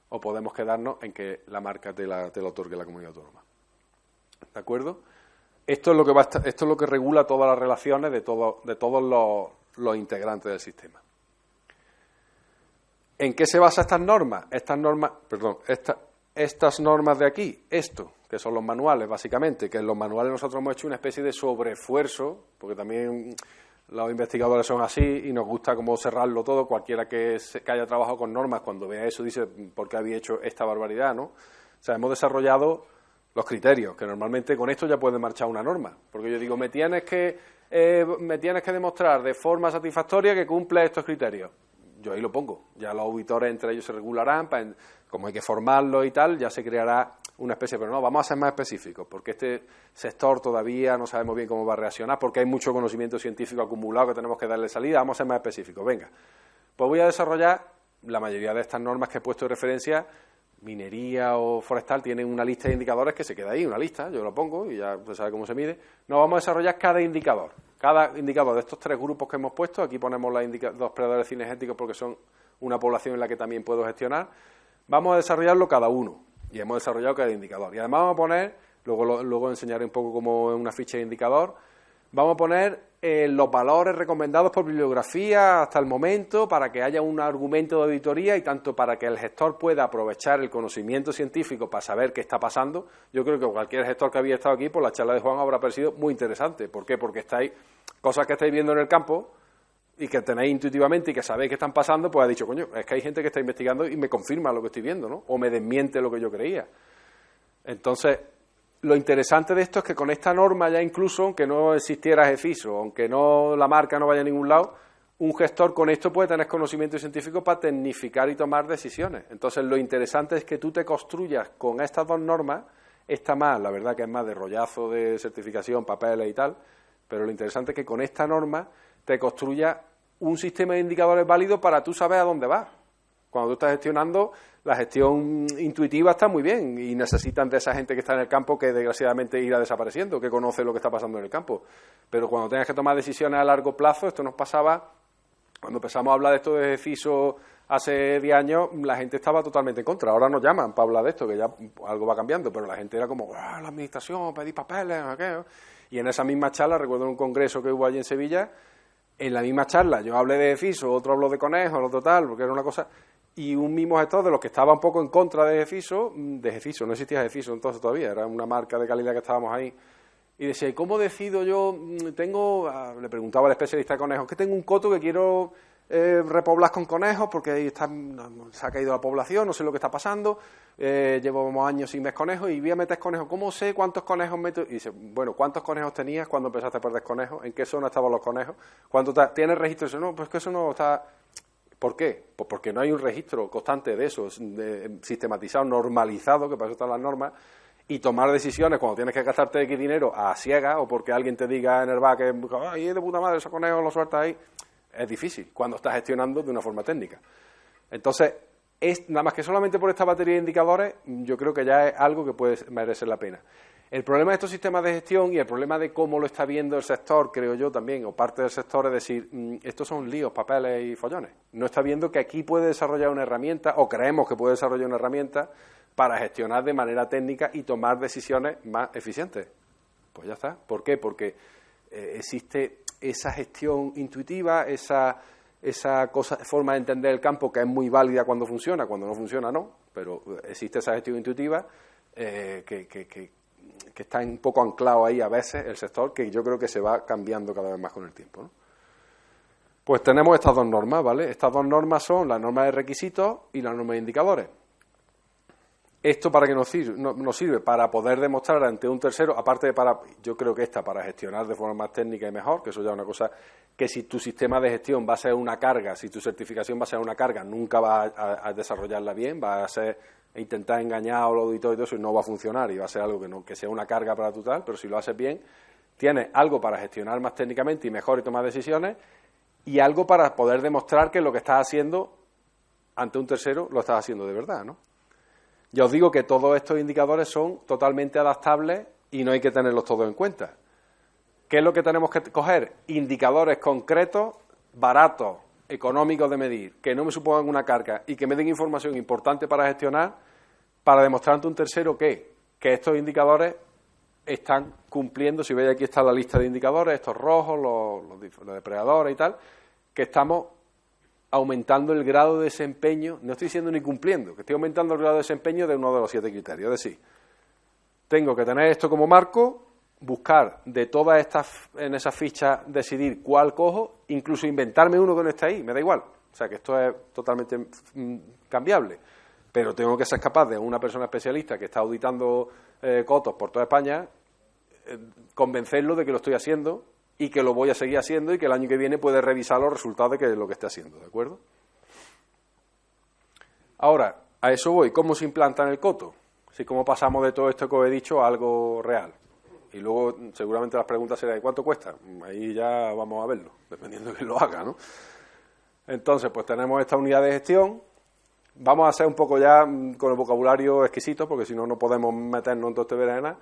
o podemos quedarnos en que la marca te la otorgue la comunidad autónoma. ¿De acuerdo? Esto es lo que regula todas las relaciones de todos los integrantes del sistema. ¿En qué se basan estas normas? Estas normas de aquí, que son los manuales, básicamente, que en los manuales nosotros hemos hecho una especie de sobreesfuerzo, porque también los investigadores son así y nos gusta como cerrarlo todo. Cualquiera que haya trabajado con normas, cuando vea eso, dice, ¿por qué había hecho esta barbaridad, no? O sea, hemos desarrollado los criterios, que normalmente con esto ya puede marchar una norma. Porque yo digo, me tienes que demostrar de forma satisfactoria que cumple estos criterios. Yo ahí lo pongo. Ya los auditores entre ellos se regularán, como hay que formarlo y tal, ya se creará una especie, pero no, vamos a ser más específicos, porque este sector todavía no sabemos bien cómo va a reaccionar, porque hay mucho conocimiento científico acumulado que tenemos que darle salida, vamos a ser más específicos. Venga, pues voy a desarrollar la mayoría de estas normas que he puesto de referencia. Minería o forestal tienen una lista de indicadores que se queda ahí, una lista, yo lo pongo y ya se sabe cómo se mide. No, vamos a desarrollar cada indicador de estos 3 grupos que hemos puesto. Aquí ponemos los predadores cinegéticos porque son una población en la que también puedo gestionar. Vamos a desarrollarlo cada uno y hemos desarrollado cada indicador. Y además vamos a poner, luego enseñaré un poco cómo es una ficha de indicador, vamos a poner los valores recomendados por bibliografía hasta el momento para que haya un argumento de auditoría y tanto para que el gestor pueda aprovechar el conocimiento científico para saber qué está pasando. Yo creo que cualquier gestor que había estado aquí, por la charla de Juan, habrá parecido muy interesante. ¿Por qué? Porque cosas que estáis viendo en el campo y que tenéis intuitivamente y que sabéis que están pasando, pues ha dicho, coño, es que hay gente que está investigando y me confirma lo que estoy viendo, ¿no? O me desmiente lo que yo creía. Entonces, lo interesante de esto es que con esta norma ya incluso, aunque no existiera GEFISO, aunque la marca no vaya a ningún lado, un gestor con esto puede tener conocimiento científico para tecnificar y tomar decisiones. Entonces, lo interesante es que tú te construyas con estas 2 normas, esta más, la verdad que es más de rollazo de certificación, papeles y tal, pero lo interesante es que con esta norma te construya un sistema de indicadores válido para tú saber a dónde vas. Cuando tú estás gestionando, la gestión intuitiva está muy bien y necesitan de esa gente que está en el campo que desgraciadamente irá desapareciendo, que conoce lo que está pasando en el campo. Pero cuando tengas que tomar decisiones a largo plazo, esto nos pasaba, cuando empezamos a hablar de esto de GEFISO hace 10 años, la gente estaba totalmente en contra. Ahora nos llaman para hablar de esto, que ya algo va cambiando, pero la gente era como, la administración, pedí papeles, aquello. Y en esa misma charla, recuerdo en un congreso que hubo allí en Sevilla, en la misma charla yo hablé de GEFISO, otro habló de conejos, otro tal, porque era una cosa. Y un mismo gestor de los que estaba un poco en contra de GEFISO, no existía GEFISO entonces todavía, era una marca de calidad que estábamos ahí, y decía, ¿y cómo decido yo? Le preguntaba al especialista de conejos, que tengo un coto que quiero repoblar con conejos porque ahí se ha caído la población, no sé lo que está pasando, llevamos años sin ver conejos y voy a meter conejos, ¿cómo sé cuántos conejos meto? Y dice, bueno, ¿cuántos conejos tenías cuando empezaste a perder conejos? ¿En qué zona estaban los conejos? ¿Tienes registro? Y dice, no, pues que eso no está. ¿Por qué? Pues porque no hay un registro constante de eso, sistematizado, normalizado, que para eso están las normas, y tomar decisiones cuando tienes que gastarte X dinero a ciegas o porque alguien te diga en el bar que ¡ay, de puta madre, ese conejo lo sueltas ahí! Es difícil cuando estás gestionando de una forma técnica. Entonces, nada más que solamente por esta batería de indicadores, yo creo que ya es algo que puede merecer la pena. El problema de estos sistemas de gestión y el problema de cómo lo está viendo el sector, creo yo también, o parte del sector, es decir, estos son líos, papeles y follones. No está viendo que aquí puede desarrollar una herramienta, o creemos que puede desarrollar una herramienta, para gestionar de manera técnica y tomar decisiones más eficientes. Pues ya está. ¿Por qué? Porque existe esa gestión intuitiva, esa forma de entender el campo que es muy válida cuando funciona, cuando no funciona no, pero existe esa gestión intuitiva que está un poco anclado ahí a veces el sector, que yo creo que se va cambiando cada vez más con el tiempo, ¿no? Pues tenemos estas dos normas, ¿vale? Estas dos normas son la norma de requisitos y la norma de indicadores. ¿Esto para qué nos sirve? Para poder demostrar ante un tercero, aparte de yo creo que para gestionar de forma más técnica y mejor, que eso ya es una cosa que si tu sistema de gestión va a ser una carga, si tu certificación va a ser una carga, nunca vas a desarrollarla bien, va a ser intentar engañar al auditor y todo eso y no va a funcionar y va a ser algo que sea una carga para tu tal, pero si lo haces bien, tienes algo para gestionar más técnicamente y mejor y tomar decisiones, y algo para poder demostrar que lo que estás haciendo ante un tercero lo estás haciendo de verdad, ¿no? Ya os digo que todos estos indicadores son totalmente adaptables y no hay que tenerlos todos en cuenta. ¿Qué es lo que tenemos que coger? Indicadores concretos, baratos, económicos de medir, que no me supongan una carga y que me den información importante para gestionar, para demostrar ante un tercero que estos indicadores están cumpliendo. Si veis, aquí está la lista de indicadores, estos rojos, los depredadores y tal, que estamos aumentando el grado de desempeño, no estoy diciendo ni cumpliendo, que estoy aumentando el grado de desempeño de uno de los 7 criterios. Es decir, tengo que tener esto como marco, buscar de todas estas, en esas fichas, decidir cuál cojo, incluso inventarme uno que no esté ahí, me da igual. O sea, que esto es totalmente cambiable. Pero tengo que ser capaz de una persona especialista que está auditando cotos por toda España, convencerlo de que lo estoy haciendo y que lo voy a seguir haciendo y que el año que viene puede revisar los resultados de lo que esté haciendo, ¿de acuerdo? Ahora, a eso voy. ¿Cómo se implanta en el coto? Así como pasamos de todo esto que os he dicho a algo real. Y luego seguramente las preguntas serán: ¿y cuánto cuesta? Ahí ya vamos a verlo, dependiendo de quién lo haga, ¿no? Entonces, pues tenemos esta unidad de gestión. Vamos a hacer un poco ya con el vocabulario exquisito, porque si no, no podemos meternos en todo este berenjena.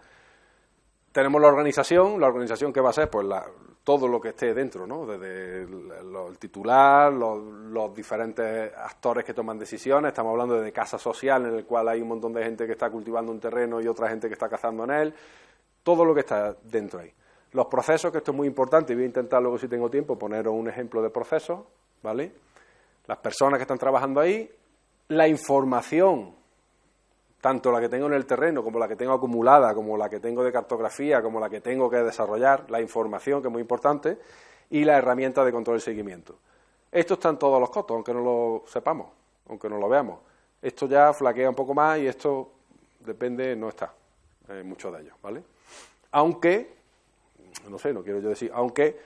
Tenemos la organización que va a ser pues todo lo que esté dentro, ¿no? Desde el titular, los diferentes actores que toman decisiones. Estamos hablando de casa social, en el cual hay un montón de gente que está cultivando un terreno y otra gente que está cazando en él. Todo lo que está dentro ahí. Los procesos, que esto es muy importante, y voy a intentar luego, si tengo tiempo, poneros un ejemplo de procesos, ¿vale? Las personas que están trabajando ahí, la información, tanto la que tengo en el terreno, como la que tengo acumulada, como la que tengo de cartografía, como la que tengo que desarrollar, la información, que es muy importante, y la herramienta de control y seguimiento. Esto está en todos los cotos, aunque no lo sepamos, aunque no lo veamos. Esto ya flaquea un poco más y esto depende, no está, muchos de ellos, ¿vale? Aunque, no sé, no quiero yo decir, aunque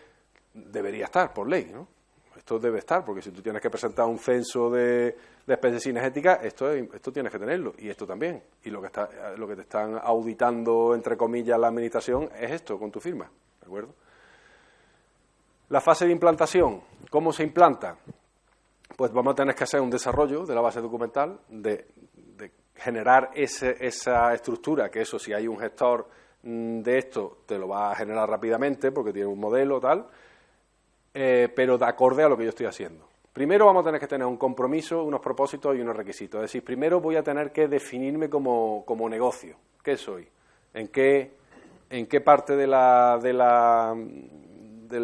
debería estar por ley, ¿no? Esto debe estar, porque si tú tienes que presentar un censo de especies cinegéticas, esto tienes que tenerlo, y esto también. Y lo que te están auditando, entre comillas, la administración, es esto, con tu firma, ¿de acuerdo? La fase de implantación, ¿cómo se implanta? Pues vamos a tener que hacer un desarrollo de la base documental, de generar esa estructura, que eso, si hay un gestor de esto, te lo va a generar rápidamente, porque tiene un modelo, tal, pero de acorde a lo que yo estoy haciendo. Primero vamos a tener que tener un compromiso, unos propósitos y unos requisitos. Es decir, primero voy a tener que definirme como negocio. ¿Qué soy? ¿En qué parte del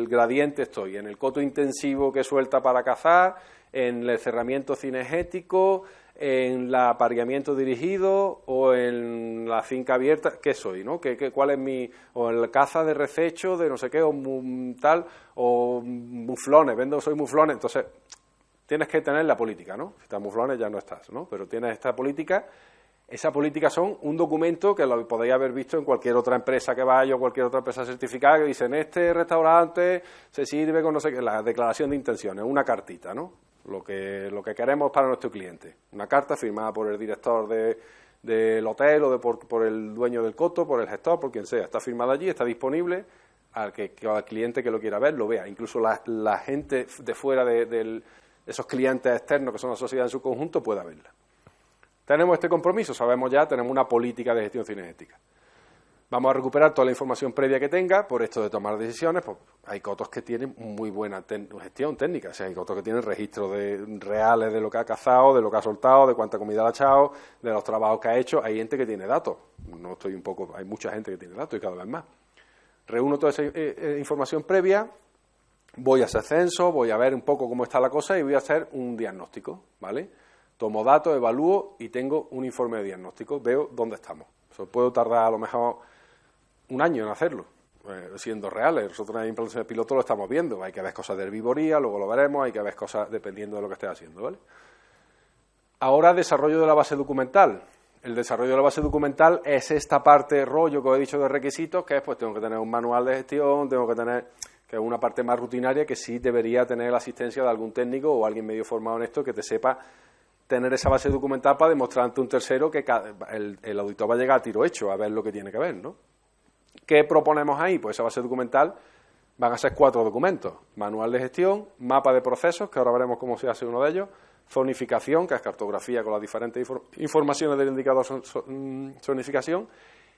gradiente estoy? ¿En el coto intensivo que suelta para cazar? ¿En el cerramiento cinegético? ¿En el apareamiento dirigido? ¿O en la finca abierta? ¿Qué soy? ¿No? ¿Cuál es mi...? ¿O en la caza de rececho, de no sé qué, o tal? ¿O muflones? Soy muflones. Entonces, tienes que tener la política, ¿no? Si estás muflones ya no estás, ¿no? Pero tienes esta política. Esa política son un documento que lo podéis haber visto en cualquier otra empresa que vaya o cualquier otra empresa certificada, que dice: en este restaurante se sirve con no sé qué, la declaración de intenciones, una cartita, ¿no? Lo que queremos para nuestro cliente. Una carta firmada por el director del hotel o por el dueño del coto, por el gestor, por quien sea. Está firmada allí, está disponible al cliente que lo quiera ver, lo vea. Incluso la gente de fuera de esos clientes externos, que son la sociedad en su conjunto, pueda verla. Tenemos este compromiso, sabemos ya, tenemos una política de gestión cinegética. Vamos a recuperar toda la información previa que tenga, por esto de tomar decisiones. Pues hay cotos que tienen muy buena gestión técnica, o sea, hay cotos que tienen registros reales de lo que ha cazado, de lo que ha soltado, de cuánta comida le ha echado, de los trabajos que ha hecho. Hay gente que tiene datos, hay mucha gente que tiene datos y cada vez más. Reúno toda esa información previa, voy a hacer censo, voy a ver un poco cómo está la cosa y voy a hacer un diagnóstico, ¿vale? Tomo datos, evalúo y tengo un informe de diagnóstico, veo dónde estamos. Eso puedo tardar a lo mejor un año en hacerlo, siendo reales. Nosotros en la implantación de piloto lo estamos viendo, hay que ver cosas de herbivoría, luego lo veremos, hay que ver cosas dependiendo de lo que estés haciendo, ¿vale? Ahora, desarrollo de la base documental. El desarrollo de la base documental es esta parte rollo que os he dicho de requisitos, que es, pues tengo que tener un manual de gestión, tengo que tener, que es una parte más rutinaria que sí debería tener la asistencia de algún técnico o alguien medio formado en esto que te sepa tener esa base documental para demostrar ante un tercero que el auditor va a llegar a tiro hecho, a ver lo que tiene que ver, ¿no? ¿Qué proponemos ahí? Pues esa base documental van a ser 4 documentos: manual de gestión, mapa de procesos, que ahora veremos cómo se hace uno de ellos, zonificación, que es cartografía con las diferentes informaciones del indicador zonificación,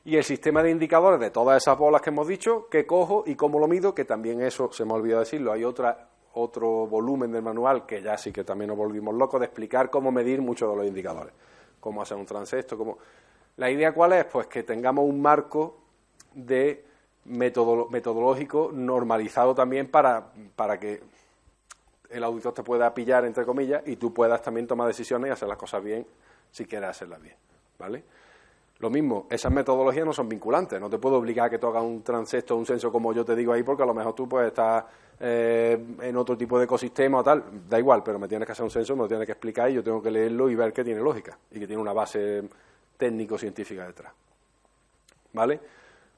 y el sistema de indicadores de todas esas bolas que hemos dicho, que cojo y cómo lo mido, que también eso se me ha olvidado decirlo. Hay otro volumen del manual que ya sí que también nos volvimos locos de explicar cómo medir muchos de los indicadores, cómo hacer un transecto, cómo... ¿La idea cuál es? Pues que tengamos un marco de metodológico normalizado también para que el auditor te pueda pillar, entre comillas, y tú puedas también tomar decisiones y hacer las cosas bien si quieres hacerlas bien, ¿vale? Lo mismo, esas metodologías no son vinculantes, no te puedo obligar a que tú hagas un transecto o un censo como yo te digo ahí, porque a lo mejor tú puedes estar en otro tipo de ecosistema o tal, da igual, pero me tienes que hacer un censo, me lo tienes que explicar y yo tengo que leerlo y ver que tiene lógica y que tiene una base técnico-científica detrás, ¿vale?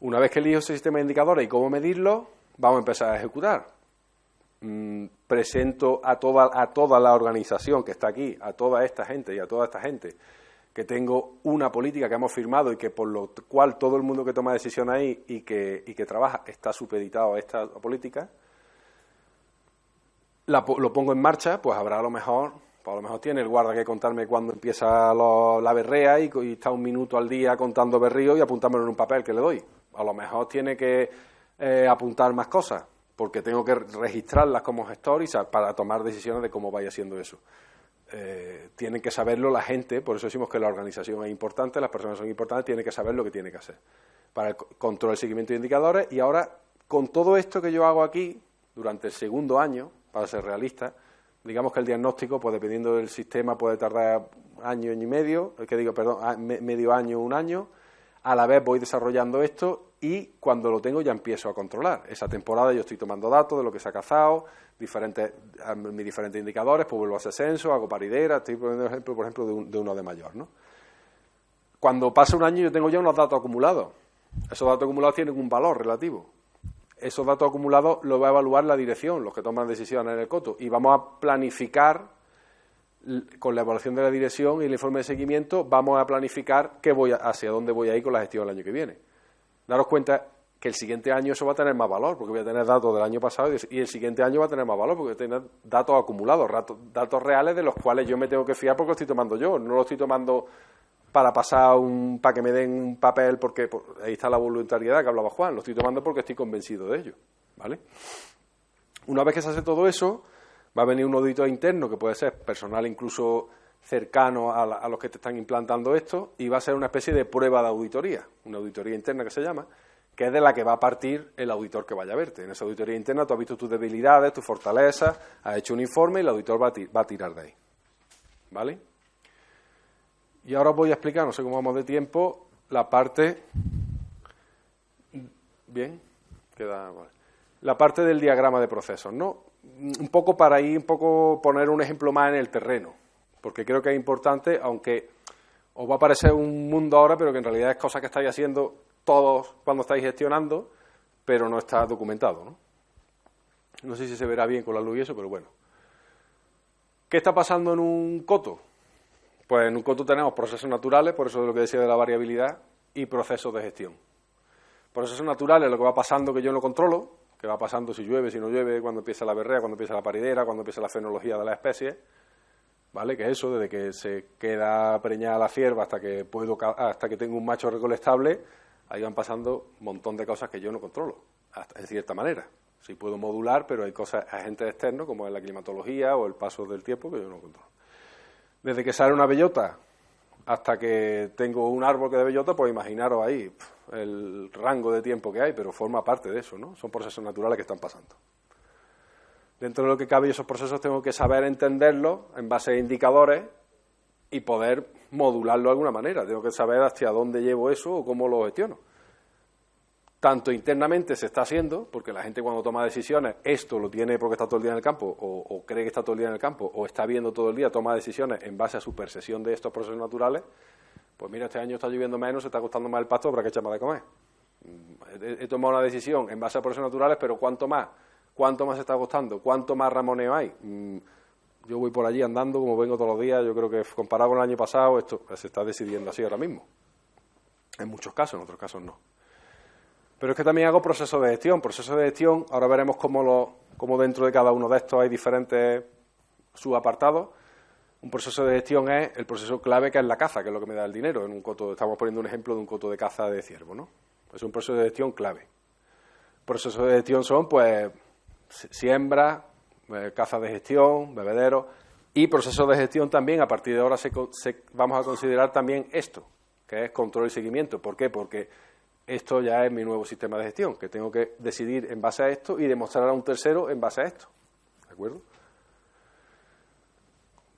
Una vez que elijo ese sistema de indicadores y cómo medirlo, vamos a empezar a ejecutar. Presento a toda la organización que está aquí, a toda esta gente y a toda esta gente, que tengo una política que hemos firmado y que por lo cual todo el mundo que toma decisiones ahí y que trabaja está supeditado a esta política, lo pongo en marcha. Pues habrá a lo mejor tiene el guarda que contarme cuándo empieza la berrea y está un minuto al día contando berríos y apuntármelo en un papel que le doy. A lo mejor tiene que apuntar más cosas, porque tengo que registrarlas como gestor y para tomar decisiones de cómo vaya siendo eso. Tienen que saberlo la gente, por eso decimos que la organización es importante, las personas son importantes, tienen que saber lo que tiene que hacer para el control, el seguimiento de indicadores. Y ahora, con todo esto que yo hago aquí, durante el segundo año, para ser realista, digamos que el diagnóstico, pues dependiendo del sistema, puede tardar año y medio, medio año, un año. A la vez voy desarrollando esto y cuando lo tengo ya empiezo a controlar. Esa temporada yo estoy tomando datos de lo que se ha cazado, mis diferentes indicadores, pues vuelvo a hacer censo, hago paridera, estoy poniendo ejemplo, por ejemplo, de uno de mayor, ¿no? Cuando pasa un año yo tengo ya unos datos acumulados. Esos datos acumulados tienen un valor relativo. Esos datos acumulados los va a evaluar la dirección, los que toman decisiones en el coto, y vamos a planificar. Con la evaluación de la dirección y el informe de seguimiento vamos a planificar hacia dónde voy a ir con la gestión el año que viene. Daros cuenta que el siguiente año eso va a tener más valor, porque voy a tener datos del año pasado y el siguiente año va a tener más valor, porque voy a tener datos acumulados, datos reales de los cuales yo me tengo que fiar porque lo estoy tomando yo, no lo estoy tomando para para que me den un papel, porque ahí está la voluntariedad que hablaba Juan, lo estoy tomando porque estoy convencido de ello, ¿vale? Una vez que se hace todo eso, va a venir un auditor interno, que puede ser personal incluso cercano a los que te están implantando esto, y va a ser una especie de prueba de auditoría, una auditoría interna que se llama, que es de la que va a partir el auditor que vaya a verte. En esa auditoría interna tú has visto tus debilidades, tus fortalezas, has hecho un informe y el auditor va a tirar de ahí, ¿vale? Y ahora os voy a explicar, no sé cómo vamos de tiempo, la parte... Bien, vale. La parte del diagrama de procesos, ¿no? Un poco para poner un ejemplo más en el terreno, porque creo que es importante, aunque os va a parecer un mundo ahora, pero que en realidad es cosa que estáis haciendo todos cuando estáis gestionando, pero no está documentado, ¿no? No sé si se verá bien con la luz y eso, pero bueno. ¿Qué está pasando en un coto? Pues en un coto tenemos procesos naturales, por eso es lo que decía de la variabilidad, y procesos de gestión. Procesos naturales, lo que va pasando que yo no controlo, que va pasando si llueve, si no llueve, cuando empieza la berrea, cuando empieza la paridera, cuando empieza la fenología de la especie, ¿vale? Que es eso, desde que se queda preñada la cierva hasta que tengo un macho recolectable, ahí van pasando un montón de cosas que yo no controlo, en cierta manera. Sí puedo modular, pero hay agentes externos, como es la climatología o el paso del tiempo, que yo no controlo. Desde que sale una bellota hasta que tengo un árbol que de bellota, pues imaginaros ahí el rango de tiempo que hay, pero forma parte de eso, ¿no? Son procesos naturales que están pasando. Dentro de lo que cabe, esos procesos tengo que saber entenderlos en base a indicadores y poder modularlo de alguna manera. Tengo que saber hacia dónde llevo eso o cómo lo gestiono. Tanto internamente se está haciendo, porque la gente cuando toma decisiones, esto lo tiene porque está todo el día en el campo, o cree que está todo el día en el campo, o está viendo todo el día, toma decisiones en base a su percepción de estos procesos naturales. Pues mira, este año está lloviendo menos, se está costando más el pasto, ¿para qué echar más de comer? He tomado una decisión en base a procesos naturales, pero ¿cuánto más? ¿Cuánto más se está costando? ¿Cuánto más ramoneo hay? Yo voy por allí andando, como vengo todos los días, yo creo que comparado con el año pasado, esto se está decidiendo así ahora mismo. En muchos casos, en otros casos no. Pero es que también hago procesos de gestión. Procesos de gestión, ahora veremos cómo dentro de cada uno de estos hay diferentes subapartados. Un proceso de gestión es el proceso clave, que es la caza, que es lo que me da el dinero. En un coto, estamos poniendo un ejemplo de un coto de caza de ciervo, ¿no? Es un proceso de gestión clave. Procesos de gestión son, pues, siembra, caza de gestión, bebederos, y procesos de gestión también, a partir de ahora vamos a considerar también esto, que es control y seguimiento. ¿Por qué? Porque esto ya es mi nuevo sistema de gestión, que tengo que decidir en base a esto y demostrar a un tercero en base a esto. ¿De acuerdo?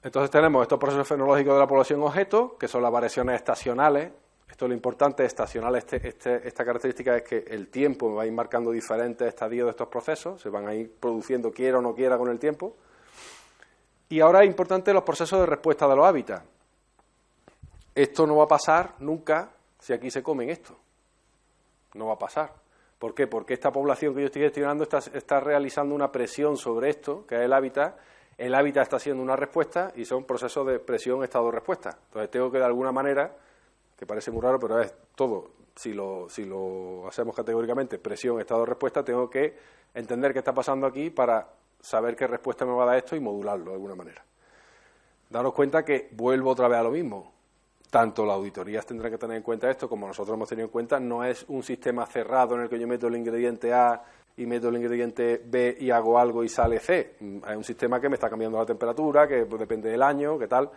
Entonces tenemos estos procesos fenológicos de la población objeto, que son las variaciones estacionales. Esto es lo importante, estacional, esta característica es que el tiempo va a ir marcando diferentes estadios de estos procesos, se van a ir produciendo quiera o no quiera con el tiempo. Y ahora es importante los procesos de respuesta de los hábitats. Esto no va a pasar nunca si aquí se comen esto. No va a pasar. ¿Por qué? Porque esta población que yo estoy gestionando está realizando una presión sobre esto, que es el hábitat. El hábitat está haciendo una respuesta y son procesos de presión, estado, respuesta. Entonces tengo que de alguna manera, que parece muy raro, pero es todo, si lo hacemos categóricamente, presión, estado, respuesta, tengo que entender qué está pasando aquí para saber qué respuesta me va a dar esto y modularlo de alguna manera. Daros cuenta que vuelvo otra vez a lo mismo. Tanto las auditorías tendrán que tener en cuenta esto como nosotros hemos tenido en cuenta. No es un sistema cerrado en el que yo meto el ingrediente A y meto el ingrediente B y hago algo y sale C. Es un sistema que me está cambiando la temperatura, que depende del año, qué tal.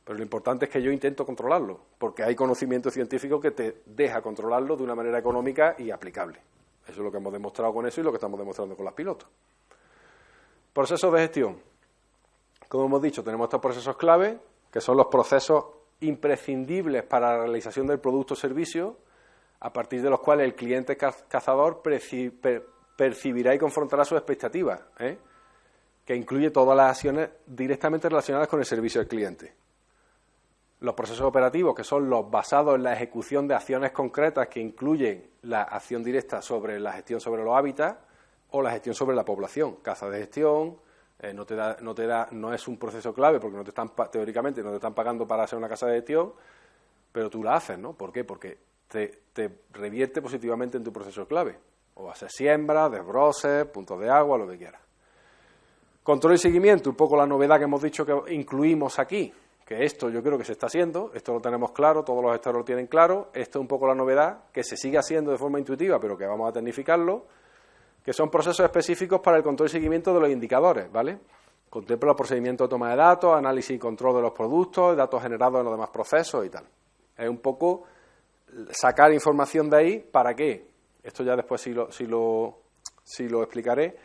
Pero lo importante es que yo intento controlarlo, porque hay conocimiento científico que te deja controlarlo de una manera económica y aplicable. Eso es lo que hemos demostrado con eso y lo que estamos demostrando con las pilotos. Procesos de gestión. Como hemos dicho, tenemos estos procesos clave, que son los procesos imprescindibles para la realización del producto o servicio, a partir de los cuales el cliente cazador percibirá y confrontará sus expectativas, que incluye todas las acciones directamente relacionadas con el servicio al cliente. Los procesos operativos, que son los basados en la ejecución de acciones concretas que incluyen la acción directa sobre la gestión sobre los hábitats o la gestión sobre la población, caza de gestión. No es un proceso clave porque teóricamente no te están pagando para hacer una casa de gestión, pero tú la haces, ¿no? ¿Por qué? Porque te revierte positivamente en tu proceso clave. O hacer siembra, desbroses, puntos de agua, lo que quieras. Control y seguimiento, un poco la novedad que hemos dicho que incluimos aquí, que esto yo creo que se está haciendo, esto lo tenemos claro, todos los gestores lo tienen claro, esto es un poco la novedad, que se sigue haciendo de forma intuitiva, pero que vamos a tecnificarlo, que son procesos específicos para el control y seguimiento de los indicadores, ¿vale? Contempla los procedimientos de toma de datos, análisis y control de los productos, datos generados en los demás procesos y tal. Es un poco sacar información de ahí, ¿para qué? Esto ya después sí lo explicaré,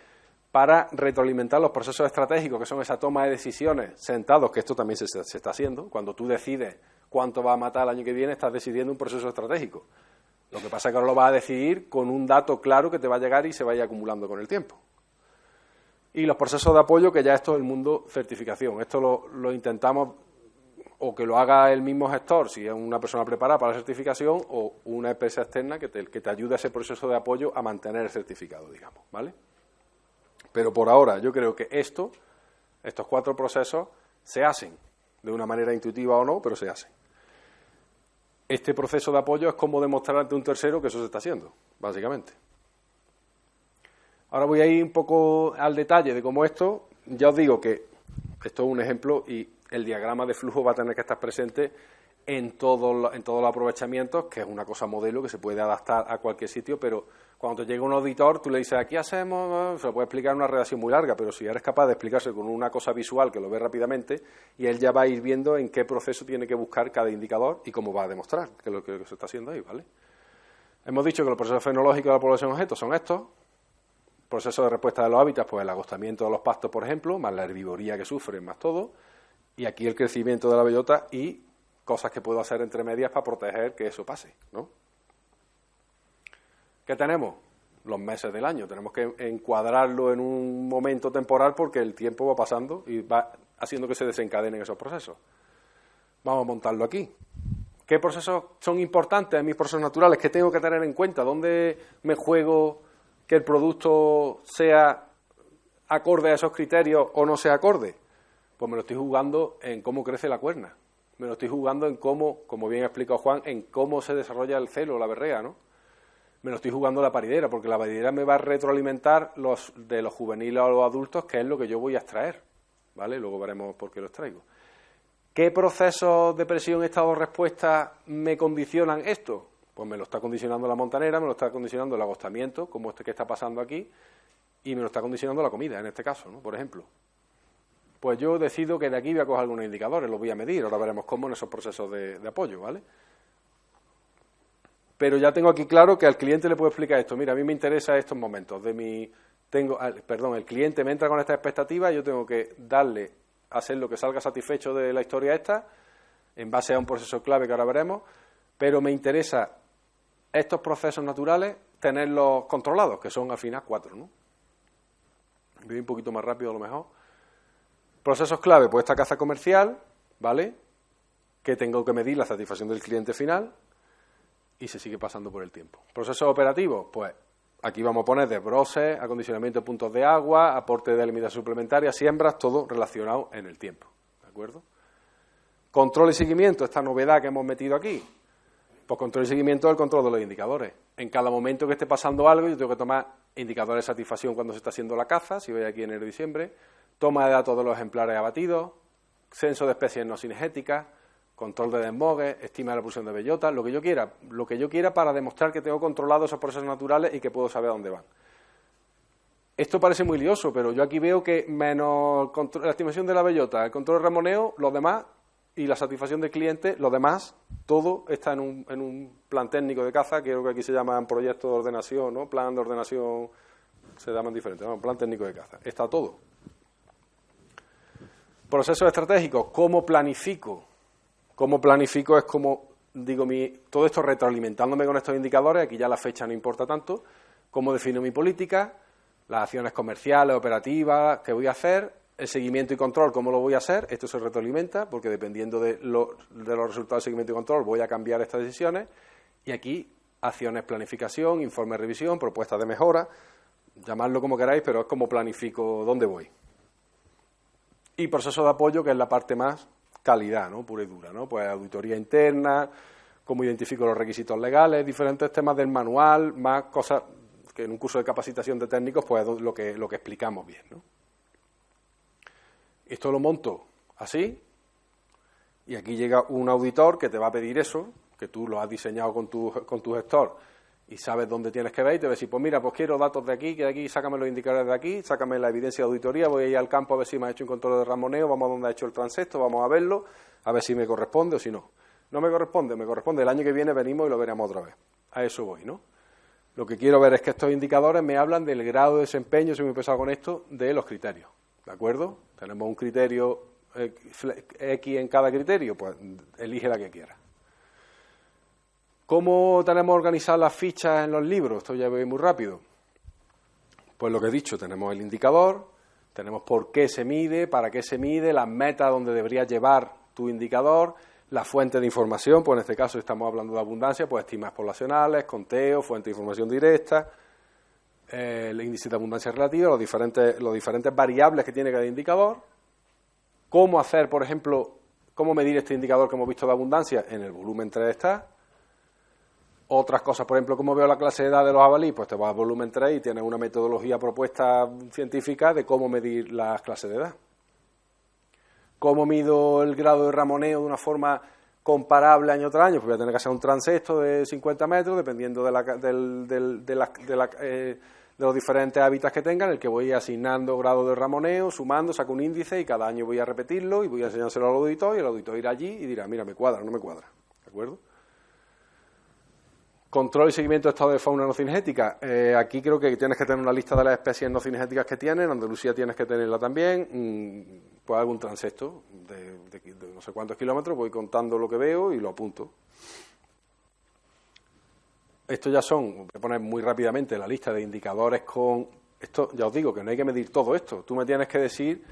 para retroalimentar los procesos estratégicos, que son esa toma de decisiones sentados, que esto también se está haciendo. Cuando tú decides cuánto va a matar el año que viene, estás decidiendo un proceso estratégico. Lo que pasa es que ahora lo vas a decidir con un dato claro que te va a llegar y se vaya acumulando con el tiempo. Y los procesos de apoyo, que ya esto es el mundo certificación. Esto lo intentamos o que lo haga el mismo gestor, si es una persona preparada para la certificación, o una empresa externa que te ayude a ese proceso de apoyo a mantener el certificado, digamos, ¿vale? Pero por ahora yo creo que estos 4 procesos se hacen, de una manera intuitiva o no, pero se hacen. Este proceso de apoyo es como demostrar ante un tercero que eso se está haciendo, básicamente. Ahora voy a ir un poco al detalle de cómo esto, ya os digo que esto es un ejemplo y el diagrama de flujo va a tener que estar presente en todos los aprovechamientos, que es una cosa modelo que se puede adaptar a cualquier sitio, pero cuando te llega un auditor, tú le dices, aquí hacemos, se lo puede explicar en una redacción muy larga, pero si eres capaz de explicarse con una cosa visual que lo ve rápidamente, y él ya va a ir viendo en qué proceso tiene que buscar cada indicador y cómo va a demostrar que es lo que se está haciendo ahí, ¿vale? Hemos dicho que los procesos fenológicos de la población objeto son estos, proceso de respuesta de los hábitats, pues el agostamiento de los pastos, por ejemplo, más la herbivoría que sufren, más todo, y aquí el crecimiento de la bellota y cosas que puedo hacer entre medias para proteger que eso pase, ¿no? ¿Qué tenemos? Los meses del año. Tenemos que encuadrarlo en un momento temporal porque el tiempo va pasando y va haciendo que se desencadenen esos procesos. Vamos a montarlo aquí. ¿Qué procesos son importantes en mis procesos naturales? ¿Qué tengo que tener en cuenta? ¿Dónde me juego que el producto sea acorde a esos criterios o no sea acorde? Pues me lo estoy jugando en cómo crece la cuerna. Me lo estoy jugando en cómo, como bien ha explicado Juan, en cómo se desarrolla el celo, la berrea, ¿no? Me lo estoy jugando la paridera, porque la paridera me va a retroalimentar de los juveniles a los adultos, que es lo que yo voy a extraer, ¿vale? Luego veremos por qué los traigo. ¿Qué procesos de presión, estado, respuesta me condicionan esto? Pues me lo está condicionando la montanera, me lo está condicionando el agostamiento, como este que está pasando aquí, y me lo está condicionando la comida, en este caso, ¿no? Por ejemplo. Pues yo decido que de aquí voy a coger algunos indicadores, los voy a medir, ahora veremos cómo en esos procesos de apoyo, ¿vale? Pero ya tengo aquí claro que al cliente le puedo explicar esto. Mira, a mí me interesa estos momentos. El cliente me entra con esta expectativa y yo tengo que darle, hacer lo que salga satisfecho de la historia esta, en base a un proceso clave que ahora veremos, pero me interesa estos procesos naturales tenerlos controlados, que son al final 4, ¿no? Voy un poquito más rápido a lo mejor. Procesos clave, pues esta caza comercial, ¿vale? Que tengo que medir la satisfacción del cliente final, y se sigue pasando por el tiempo. Procesos operativos, pues aquí vamos a poner desbroses, acondicionamiento de puntos de agua, aporte de alimentación suplementaria, siembras, todo relacionado en el tiempo, ¿de acuerdo? Control y seguimiento, esta novedad que hemos metido aquí. Pues control y seguimiento del control de los indicadores. En cada momento que esté pasando algo, yo tengo que tomar indicadores de satisfacción cuando se está haciendo la caza, si veis aquí en enero y diciembre, toma de datos de los ejemplares abatidos, censo de especies no cinegéticas, control de desmogues, estima de la producción de bellota, lo que yo quiera para demostrar que tengo controlado esos procesos naturales y que puedo saber a dónde van. Esto parece muy lioso, pero yo aquí veo que menos la estimación de la bellota, el control de ramoneo, los demás, y la satisfacción del cliente, los demás, todo está en un plan técnico de caza, creo que aquí se llaman proyectos de ordenación, ¿no? Plan de ordenación, se llaman diferentes, ¿no? Plan técnico de caza, está todo. Procesos estratégicos, ¿cómo planifico? Cómo planifico es como, digo, todo esto retroalimentándome con estos indicadores, aquí ya la fecha no importa tanto, cómo defino mi política, las acciones comerciales, operativas, qué voy a hacer, el seguimiento y control, cómo lo voy a hacer, esto se retroalimenta, porque dependiendo de los resultados de seguimiento y control voy a cambiar estas decisiones, y aquí acciones, planificación, informe de revisión, propuestas de mejora, llamadlo como queráis, pero es como planifico dónde voy. Y proceso de apoyo, que es la parte más calidad, ¿no? Pura y dura, ¿no? Pues auditoría interna, cómo identifico los requisitos legales, diferentes temas del manual, más cosas que en un curso de capacitación de técnicos, pues lo que explicamos bien, ¿no? Esto lo monto así, y aquí llega un auditor que te va a pedir eso, que tú lo has diseñado con tu gestor, y sabes dónde tienes que ver, y te va a decir, pues mira, pues quiero datos de aquí, que de aquí, sácame los indicadores de aquí, sácame la evidencia de auditoría, voy a ir al campo a ver si me ha hecho un control de ramoneo, vamos a donde ha hecho el transecto, vamos a verlo, a ver si me corresponde o si no. No me corresponde, el año que viene venimos y lo veremos otra vez. A eso voy, ¿no? Lo que quiero ver es que estos indicadores me hablan del grado de desempeño, soy muy pesado con esto, de los criterios, ¿de acuerdo? Tenemos un criterio X en cada criterio, pues elige la que quiera. ¿Cómo tenemos organizadas las fichas en los libros? Esto ya voy muy rápido. Pues lo que he dicho, tenemos el indicador, tenemos por qué se mide, para qué se mide, las metas donde deberías llevar tu indicador, la fuente de información, pues en este caso estamos hablando de abundancia, pues estimas poblacionales, conteo, fuente de información directa, el índice de abundancia relativa, los diferentes variables que tiene cada indicador, cómo hacer, por ejemplo, cómo medir este indicador que hemos visto de abundancia en el volumen 3 está. Otras cosas, por ejemplo, ¿cómo veo la clase de edad de los jabalíes? Pues te vas al volumen 3 y tienes una metodología propuesta científica de cómo medir las clases de edad. ¿Cómo mido el grado de ramoneo de una forma comparable año tras año? Pues voy a tener que hacer un transecto de 50 metros, dependiendo de los diferentes hábitats que tengan, en el que voy asignando grado de ramoneo, sumando, saco un índice y cada año voy a repetirlo y voy a enseñárselo al auditor y el auditor irá allí y dirá, mira, me cuadra, no me cuadra, ¿de acuerdo? Control y seguimiento de estado de fauna no cinegética. Aquí creo que tienes que tener una lista de las especies no cinegéticas que tienen. En Andalucía tienes que tenerla también. Pues algún transecto de no sé cuántos kilómetros, voy contando lo que veo y lo apunto. Esto ya son, voy a poner muy rápidamente la lista de indicadores con... Esto ya os digo que no hay que medir todo esto. Tú me tienes que decir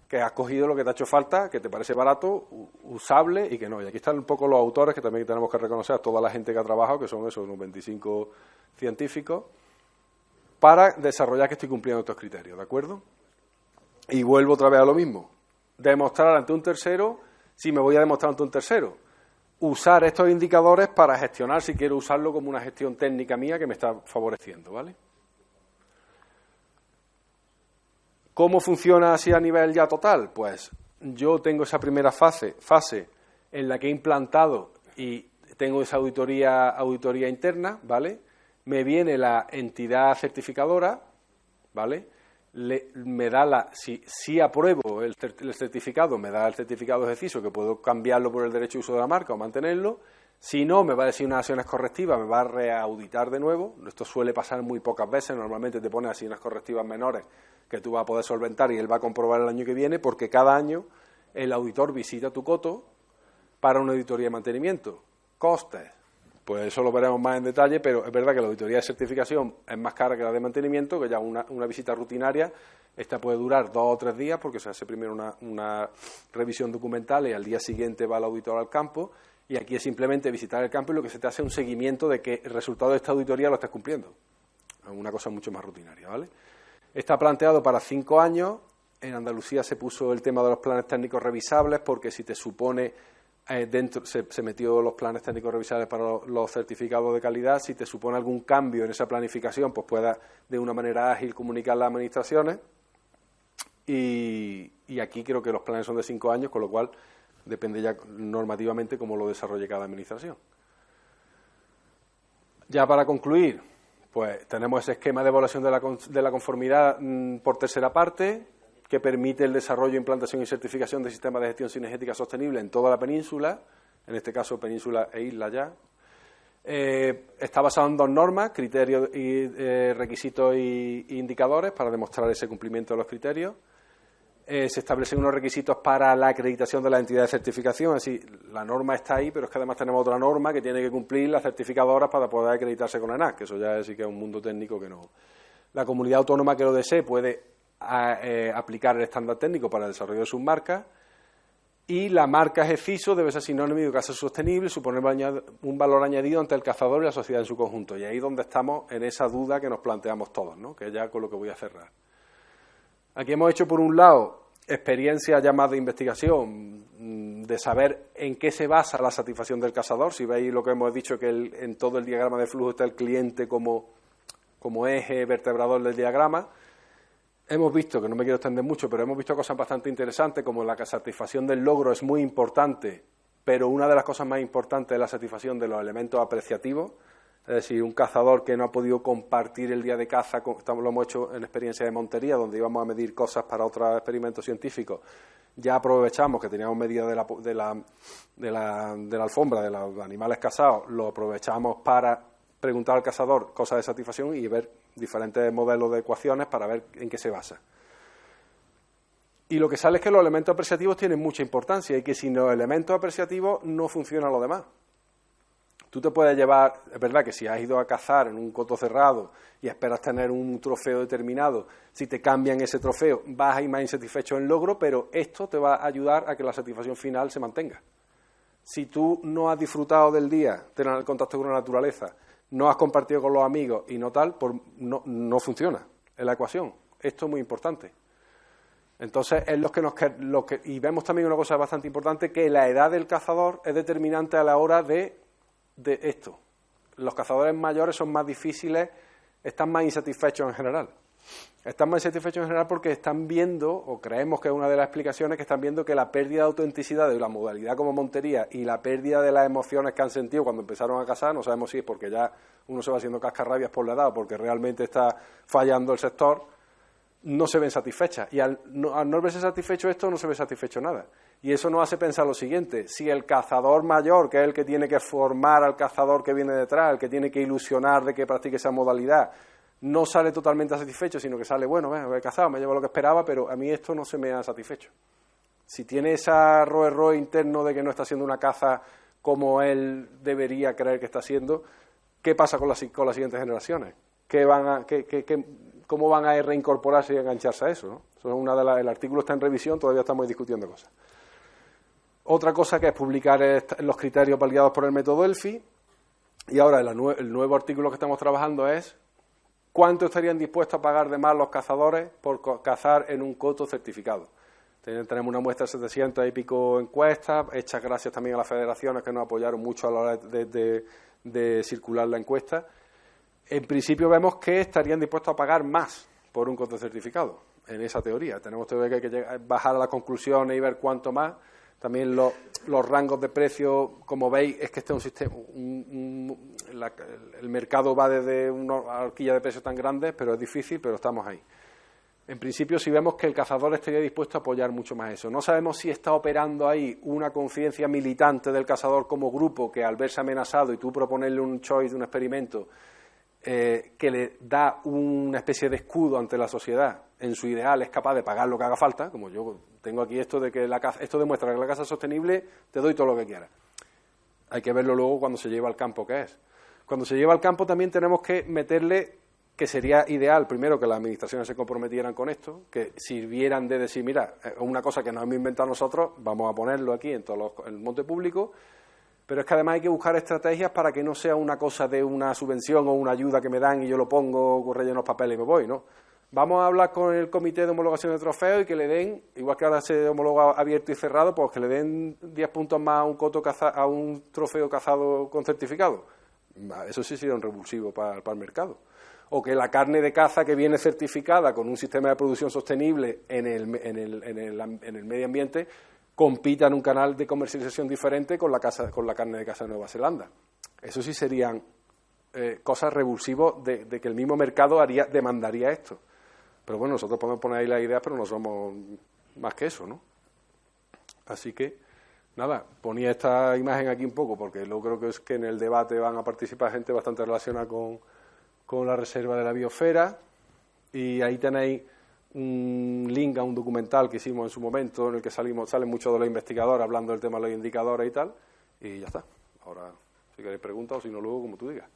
que has cogido lo que te ha hecho falta, que te parece barato, usable y que no. Y aquí están un poco los autores, que también tenemos que reconocer a toda la gente que ha trabajado, que son esos, unos 25 científicos, para desarrollar que estoy cumpliendo estos criterios, ¿de acuerdo? Y vuelvo otra vez a lo mismo. Demostrar ante un tercero, si me voy a demostrar ante un tercero. Usar estos indicadores para gestionar, si quiero usarlo como una gestión técnica mía que me está favoreciendo, ¿vale? ¿Cómo funciona así a nivel ya total? Pues yo tengo esa primera fase en la que he implantado y tengo esa auditoría interna, ¿vale? Me viene la entidad certificadora, ¿vale? Me da si apruebo el certificado, me da el certificado de CISO, que puedo cambiarlo por el derecho de uso de la marca o mantenerlo. Si no, me va a decir unas acciones correctivas, me va a reauditar de nuevo. Esto suele pasar muy pocas veces, normalmente te pone acciones correctivas menores que tú vas a poder solventar y él va a comprobar el año que viene, porque cada año el auditor visita tu coto para una auditoría de mantenimiento. Costes, pues eso lo veremos más en detalle, pero es verdad que la auditoría de certificación es más cara que la de mantenimiento, que ya una visita rutinaria, esta puede durar 2 o 3 días, porque se hace primero una revisión documental y al día siguiente va el auditor al campo, y aquí es simplemente visitar el campo y lo que se te hace es un seguimiento de que el resultado de esta auditoría lo estés cumpliendo. Es una cosa mucho más rutinaria, ¿vale? Está planteado para 5 años. En Andalucía se puso el tema de los planes técnicos revisables, porque si te supone, dentro se metió los planes técnicos revisables para los certificados de calidad, si te supone algún cambio en esa planificación, pues puedas de una manera ágil comunicar a las administraciones. Y aquí creo que los planes son de 5 años, con lo cual depende ya normativamente cómo lo desarrolle cada administración. Ya para concluir, pues tenemos ese esquema de evaluación de la conformidad por tercera parte, que permite el desarrollo, implantación y certificación de sistemas de gestión cinegética sostenible en toda la península, en este caso península e isla ya. Está basado en 2 normas, criterios y requisitos e indicadores para demostrar ese cumplimiento de los criterios. Se establecen unos requisitos para la acreditación de la entidad de certificación, así la norma está ahí, pero es que además tenemos otra norma que tiene que cumplir las certificadoras para poder acreditarse con ENAC, que eso ya sí que es un mundo técnico que no. La comunidad autónoma que lo desee puede aplicar el estándar técnico para el desarrollo de sus marcas, y la marca GEFISO debe ser sinónimo de casa sostenible y suponer un valor añadido ante el cazador y la sociedad en su conjunto. Y ahí es donde estamos en esa duda que nos planteamos todos, ¿no? Que es ya con lo que voy a cerrar. Aquí hemos hecho, por un lado, experiencias ya más de investigación, de saber en qué se basa la satisfacción del cazador. Si veis lo que hemos dicho, que en todo el diagrama de flujo está el cliente como eje vertebrador del diagrama. Hemos visto, que no me quiero extender mucho, pero hemos visto cosas bastante interesantes, como la satisfacción del logro es muy importante, pero una de las cosas más importantes es la satisfacción de los elementos apreciativos. Es decir, un cazador que no ha podido compartir el día de caza, lo hemos hecho en experiencia de Montería, donde íbamos a medir cosas para otros experimentos científicos. Ya aprovechamos que teníamos medidas de la alfombra, de los animales cazados, lo aprovechamos para preguntar al cazador cosas de satisfacción y ver diferentes modelos de ecuaciones para ver en qué se basa. Y lo que sale es que los elementos apreciativos tienen mucha importancia y que sin los elementos apreciativos no funciona lo demás. Tú te puedes llevar, es verdad que si has ido a cazar en un coto cerrado y esperas tener un trofeo determinado, si te cambian ese trofeo vas a ir más insatisfecho en el logro, pero esto te va a ayudar a que la satisfacción final se mantenga. Si tú no has disfrutado del día, tener el contacto con la naturaleza, no has compartido con los amigos y no tal, no funciona en la ecuación. Esto es muy importante. Entonces, es y vemos también una cosa bastante importante, que la edad del cazador es determinante a la hora de esto. Los cazadores mayores son más difíciles, están más insatisfechos en general. Están más insatisfechos en general porque están viendo, o creemos que es una de las explicaciones, que están viendo que la pérdida de autenticidad de la modalidad como montería y la pérdida de las emociones que han sentido cuando empezaron a cazar, no sabemos si es porque ya uno se va haciendo cascarrabias por la edad o porque realmente está fallando el sector, no se ven satisfechas. Y al no verse satisfecho esto, no se ve satisfecho nada. Y eso nos hace pensar lo siguiente: si el cazador mayor, que es el que tiene que formar al cazador que viene detrás, el que tiene que ilusionar de que practique esa modalidad, no sale totalmente satisfecho, sino que sale, bueno, he cazado, me llevo lo que esperaba, pero a mí esto no se me ha satisfecho. Si tiene ese roe interno de que no está haciendo una caza como él debería creer que está haciendo, ¿qué pasa con las siguientes generaciones? ¿Cómo van a reincorporarse y engancharse a eso, ¿no? Eso es el artículo está en revisión, todavía estamos discutiendo cosas. Otra cosa que es publicar los criterios validados por el método ELFI. Y ahora el nuevo artículo que estamos trabajando es ¿cuánto estarían dispuestos a pagar de más los cazadores por cazar en un coto certificado? Tenemos una muestra de 700 y pico encuestas, hechas gracias también a las federaciones que nos apoyaron mucho a la hora de circular la encuesta. En principio vemos que estarían dispuestos a pagar más por un coto certificado, en esa teoría. Tenemos todavía que bajar a las conclusiones y ver cuánto más. También los rangos de precio, como veis, es que este es un sistema. El mercado va desde una horquilla de precios tan grandes, pero es difícil, pero estamos ahí. En principio, si vemos que el cazador estaría dispuesto a apoyar mucho más eso. No sabemos si está operando ahí una conciencia militante del cazador como grupo, que al verse amenazado y tú proponerle un choice de un experimento que le da una especie de escudo ante la sociedad, en su ideal es capaz de pagar lo que haga falta, como yo tengo aquí esto de que esto demuestra que la caza es sostenible, te doy todo lo que quieras. Hay que verlo luego cuando se lleva al campo, ¿qué es? Cuando se lleva al campo también tenemos que meterle, que sería ideal, primero, que las administraciones se comprometieran con esto, que sirvieran de decir, mira, una cosa que nos hemos inventado nosotros, vamos a ponerlo aquí en el monte público, pero es que además hay que buscar estrategias para que no sea una cosa de una subvención o una ayuda que me dan y yo lo pongo, relleno los papeles y me voy, ¿no? Vamos a hablar con el comité de homologación de trofeos y que le den, igual que ahora se homologa abierto y cerrado, pues que le den 10 puntos más a un trofeo cazado con certificado. Eso sí sería un revulsivo para el mercado. O que la carne de caza que viene certificada con un sistema de producción sostenible en el medio ambiente compita en un canal de comercialización diferente con la carne de caza de Nueva Zelanda. Eso sí serían cosas revulsivas de que el mismo mercado demandaría esto. Pero bueno, nosotros podemos poner ahí las ideas, pero no somos más que eso, ¿no? Así que, nada, ponía esta imagen aquí un poco, porque luego creo que es que en el debate van a participar gente bastante relacionada con la reserva de la biosfera, y ahí tenéis un link a un documental que hicimos en su momento, en el que salen muchos de los investigadores hablando del tema de los indicadores y tal, y ya está. Ahora, si queréis preguntas, o si no, luego, como tú digas.